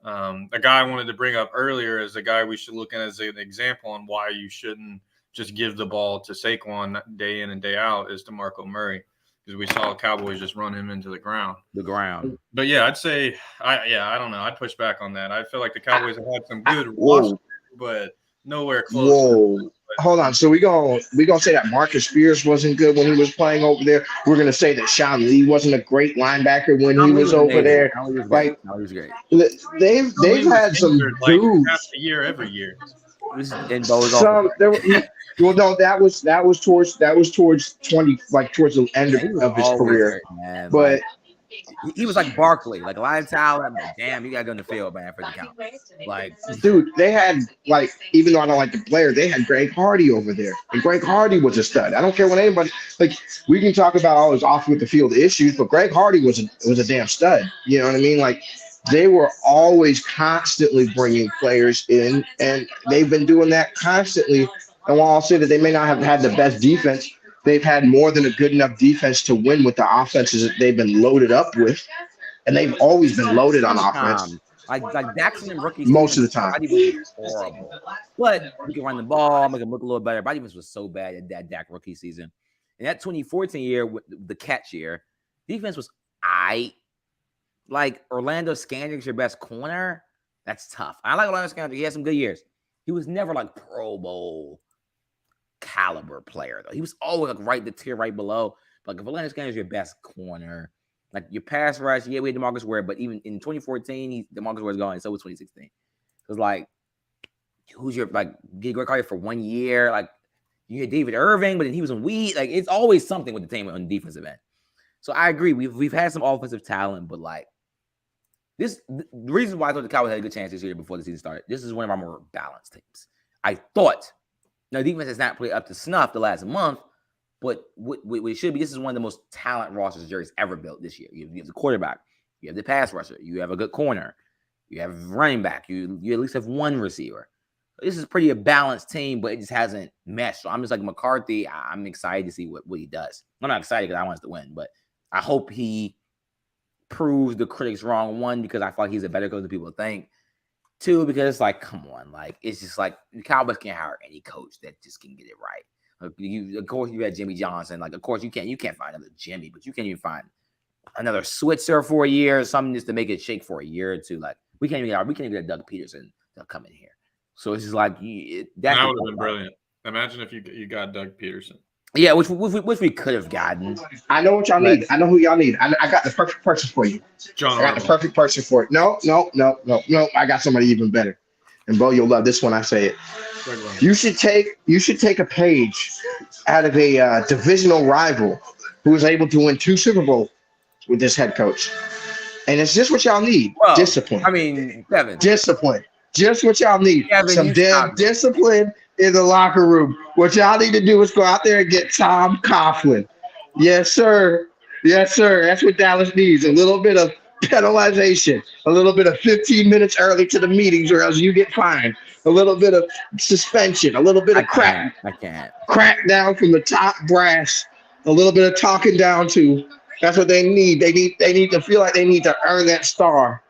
A guy I wanted to bring up earlier is a guy we should look at as an example on why you shouldn't just give the ball to Saquon day in and day out is DeMarco Murray, because we saw the Cowboys just run him into the ground. But yeah, I'd say, I don't know. I'd push back on that. I feel like the Cowboys have had some good rosters, but nowhere close. Whoa. Hold on. So we gonna say that Marcus Spears wasn't good when he was playing over there. We're gonna say that Sean Lee wasn't a great linebacker when he was over there. Like, he was great. They've had some dudes. Half a year every year. That was towards 20, like towards the end of his career. Man, but he was like Barkley, like a line talent. Like, damn, you gotta go in the field, man, for the count. Like, dude, they had like, even though I don't like the player, they had Greg Hardy over there, and Greg Hardy was a stud. I don't care what anybody like. We can talk about all his off with the field issues, but Greg Hardy was a damn stud. You know what I mean? Like, they were always constantly bringing players in, and they've been doing that constantly. And while I'll say that they may not have had the best defense, they've had more than a good enough defense to win with the offenses that they've been loaded up with. And they've always been loaded on offense. Like Jackson and rookie most season, of the time. body defense was horrible. But we can run the ball, make him look a little better. Body defense was so bad at that Dak rookie season. And that 2014 year, with the catch year, defense was like Orlando Scandrick's your best corner. That's tough. I like Orlando Scandrick. He had some good years. He was never like Pro Bowl caliber player though. He was always like the tier right below. But like if Orlando Scandrick's your best corner, like your pass rush, yeah, we had DeMarcus Ware, but even in 2014, DeMarcus Ware's gone, and so was 2016. Because like, who's your like get Greg Carter for 1 year? Like you had David Irving, but then he was in weed. Like it's always something with the team on the defensive end. So I agree. We've had some offensive talent, but like the reason why I thought the Cowboys had a good chance this year before the season started. This is one of our more balanced teams. I thought. Now defense has not played up to snuff the last month, but what it should be. This is one of the most talent rosters Jerry's ever built this year. You have the quarterback, you have the pass rusher, you have a good corner, you have running back, you at least have one receiver. This is pretty a balanced team, but it just hasn't meshed. So I'm just like McCarthy. I'm excited to see what he does. I'm not excited because I want us to win, but I hope he proves the critics wrong. One, because I feel like he's a better coach than people think. Two, because it's like, come on, like it's just like the Cowboys can't hire any coach that just can get it right. Of course, you had Jimmy Johnson. Like, of course, you can't find another Jimmy, but you can't even find another Switzer for a year, something just to make it shake for a year or two. Like, we can't even get Doug Peterson to come in here. So it's just like that would have been brilliant. Imagine if you got Doug Peterson. Yeah, which we could have gotten. I know what y'all need. I know who y'all need. I got the perfect person for you. I got the perfect person for it. No. I got somebody even better. And Bo, you'll love this when I say it. You should take a page out of a divisional rival who was able to win 2 Super Bowls with this head coach. And it's just what y'all need. Well, discipline. I mean, Kevin. Discipline. Just what y'all need. Kevin, some damn discipline in the locker room. What y'all need to do is go out there and get Tom Coughlin. Yes, sir. Yes, sir. That's what Dallas needs. A little bit of penalization. A little bit of 15 minutes early to the meetings or else you get fined. A little bit of suspension. A little bit of crack. I can't. Crack down from the top brass. A little bit of talking down to. That's what they need. They need to feel like they need to earn that star.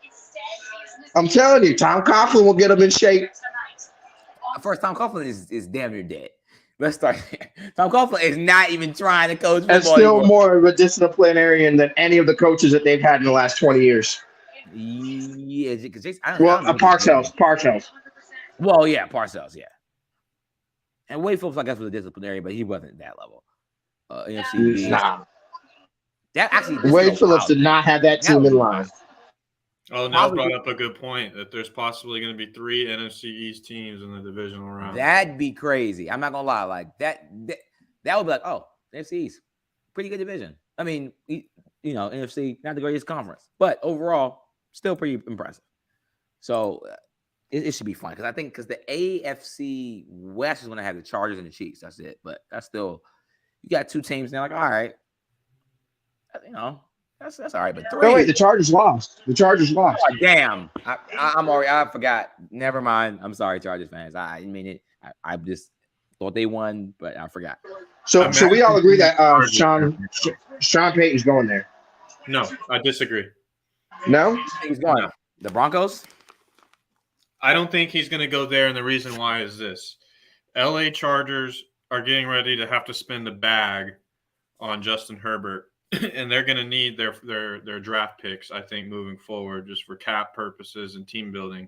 I'm telling you, Tom Coughlin will get them in shape. First, Tom Coughlin is damn near dead. Let's start there. Tom Coughlin is not even trying to coach football. And still more of a disciplinarian than any of the coaches that they've had in the last 20 years. Yeah, because Parcells. Well, yeah, Parcells, yeah. And Wade Phillips, I guess, was a disciplinarian, but he wasn't at that level. NFC. Nah. That actually. Wade Phillips did not have that team in line. Oh, Nell brought up a good point that there's possibly going to be 3 NFC East teams in the divisional round. That'd be crazy. I'm not gonna lie, like that would be like, oh, NFC East, pretty good division. I mean, NFC not the greatest conference, but overall, still pretty impressive. So it should be fun because the AFC West is going to have the Chargers and the Chiefs. That's it. But that's still, you got 2 teams now. Like, all right, That's all right, but 3. No, wait, the Chargers lost. Oh, damn. I forgot. Never mind. I'm sorry, Chargers fans. I didn't mean it. I just thought they won, but I forgot. So we all agree that Sean Payton's going there. No, I disagree. No? He's going. No. The Broncos? I don't think he's going to go there, and the reason why is this. LA Chargers are getting ready to have to spend a bag on Justin Herbert. And they're going to need their draft picks, I think, moving forward, just for cap purposes and team building.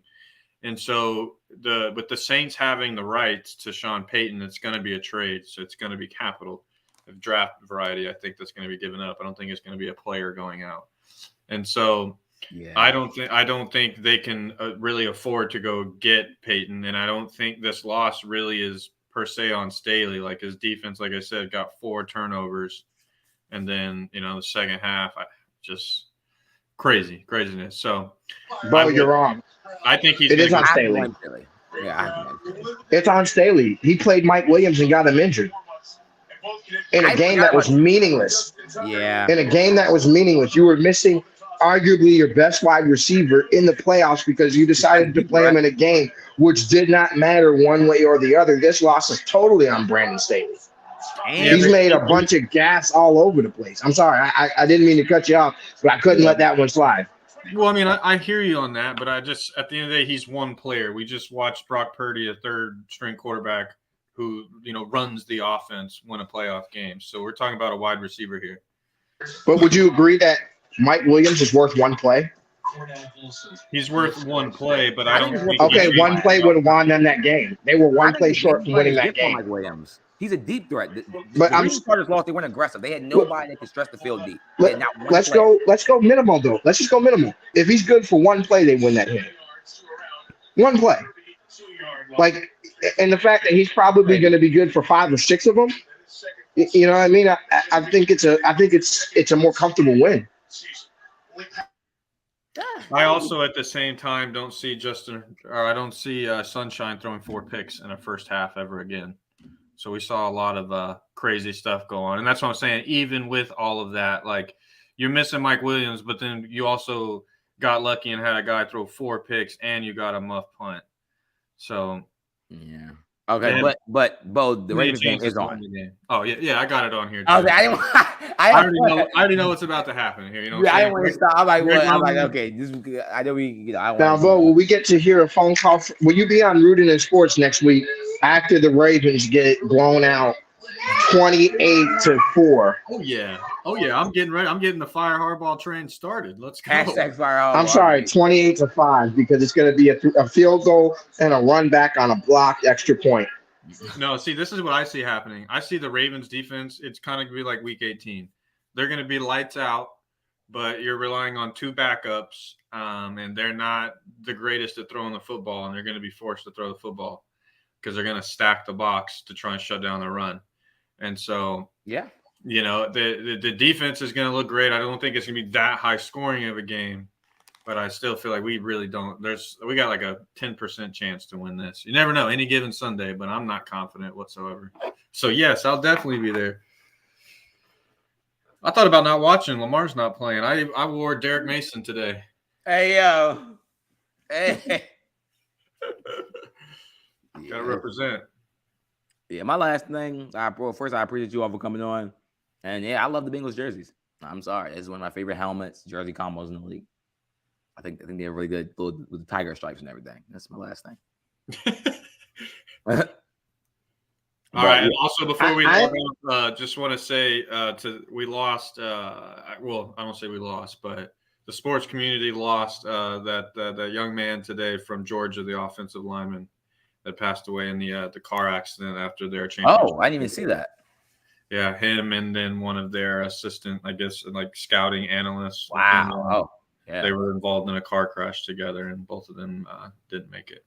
And so with the Saints having the rights to Sean Payton, it's going to be a trade. So it's going to be capital of draft variety. I think that's going to be given up. I don't think it's going to be a player going out. And so I don't think they can really afford to go get Payton. And I don't think this loss really is per se on Staley. Like his defense, like I said, got 4 turnovers. And then, the second half, craziness. So, you're wrong. I think he's. It is on Staley. Yeah, it's on Staley. He played Mike Williams and got him injured in a game that was meaningless. Yeah. In a game that was meaningless, you were missing arguably your best wide receiver in the playoffs because you decided to play him in a game which did not matter one way or the other. This loss is totally on Brandon Staley. He's made a bunch of gas all over the place. I'm sorry. I didn't mean to cut you off, but I couldn't let that one slide. Well, I mean, I hear you on that, but I just at the end of the day, he's one player. We just watched Brock Purdy, a third string quarterback, who runs the offense, win a playoff game. So we're talking about a wide receiver here. But would you agree that Mike Williams is worth one play? He's worth one play, but I don't think. Okay, one play would have won them that game. They were one play short from winning that game. Mike Williams. He's a deep threat. But the reason Chargers lost, they weren't aggressive. They had nobody that could stretch the field deep. Let's go minimal though. Let's just go minimal. If he's good for one play, they win that game. One play. Like, and the fact that he's probably going to be good for 5 or 6 of them. You know what I mean? I think it's a more comfortable win. I also, at the same time, don't see Sunshine throwing 4 picks in a first half ever again. So we saw a lot of crazy stuff go on, and that's what I'm saying. Even with all of that, like, you're missing Mike Williams, but then you also got lucky and had a guy throw 4 picks, and you got a muff punt. So yeah. Okay, but Bo, the Ravens game is on. Oh yeah, I got it on here. Okay, I already know what's about to happen here. I didn't want to stop. I'm like, okay, I know we. Now, Bo, will we get to hear a phone call? Will you be on Rooting in Sports next week after the Ravens get blown out 28-4? Oh yeah, I'm getting ready. I'm getting the Fire Hardball train started. Let's go. Hashtag Fire Hardball. I'm sorry, 28-5, because it's going to be a field goal and a run back on a blocked extra point. No, see, this is what I see happening. I see the Ravens defense. It's kind of going to be like Week 18. They're going to be lights out, but you're relying on 2 backups, and they're not the greatest at throwing the football, and they're going to be forced to throw the football because they're going to stack the box to try and shut down the run. And so, yeah. The defense is going to look great. I don't think it's going to be that high scoring of a game, but I still feel like we really don't. We got like a 10% chance to win this. You never know, any given Sunday, but I'm not confident whatsoever. So yes, I'll definitely be there. I thought about not watching. Lamar's not playing. I wore Derek Mason today. Hey yo, hey. Gotta represent. Yeah, my last thing. First, I appreciate you all for coming on. And yeah, I love the Bengals jerseys. I'm sorry. This is one of my favorite helmets, jersey combos in the league. I think they're really good with the tiger stripes and everything. That's my last thing. All right. And also, before we log off, just want to say we lost. Well, I don't say we lost, but the sports community lost that young man today from Georgia, the offensive lineman that passed away in the car accident after their championship. Oh, I didn't even see that. Yeah, him and then one of their assistant, I guess, like scouting analysts. Wow. Oh, yeah. They were involved in a car crash together, and both of them didn't make it.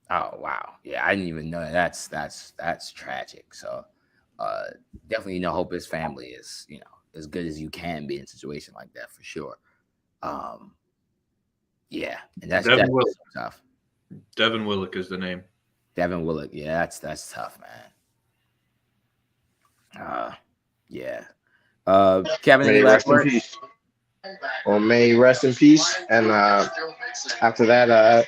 Oh, wow. Yeah, I didn't even know that. That's tragic. So definitely, hope his family is, as good as you can be in a situation like that for sure. Yeah, and that's tough. Devin Willock is the name. Devin Willock. Yeah, that's tough, man. Yeah. Kevin, any last words? Well, may he rest in peace. And after that,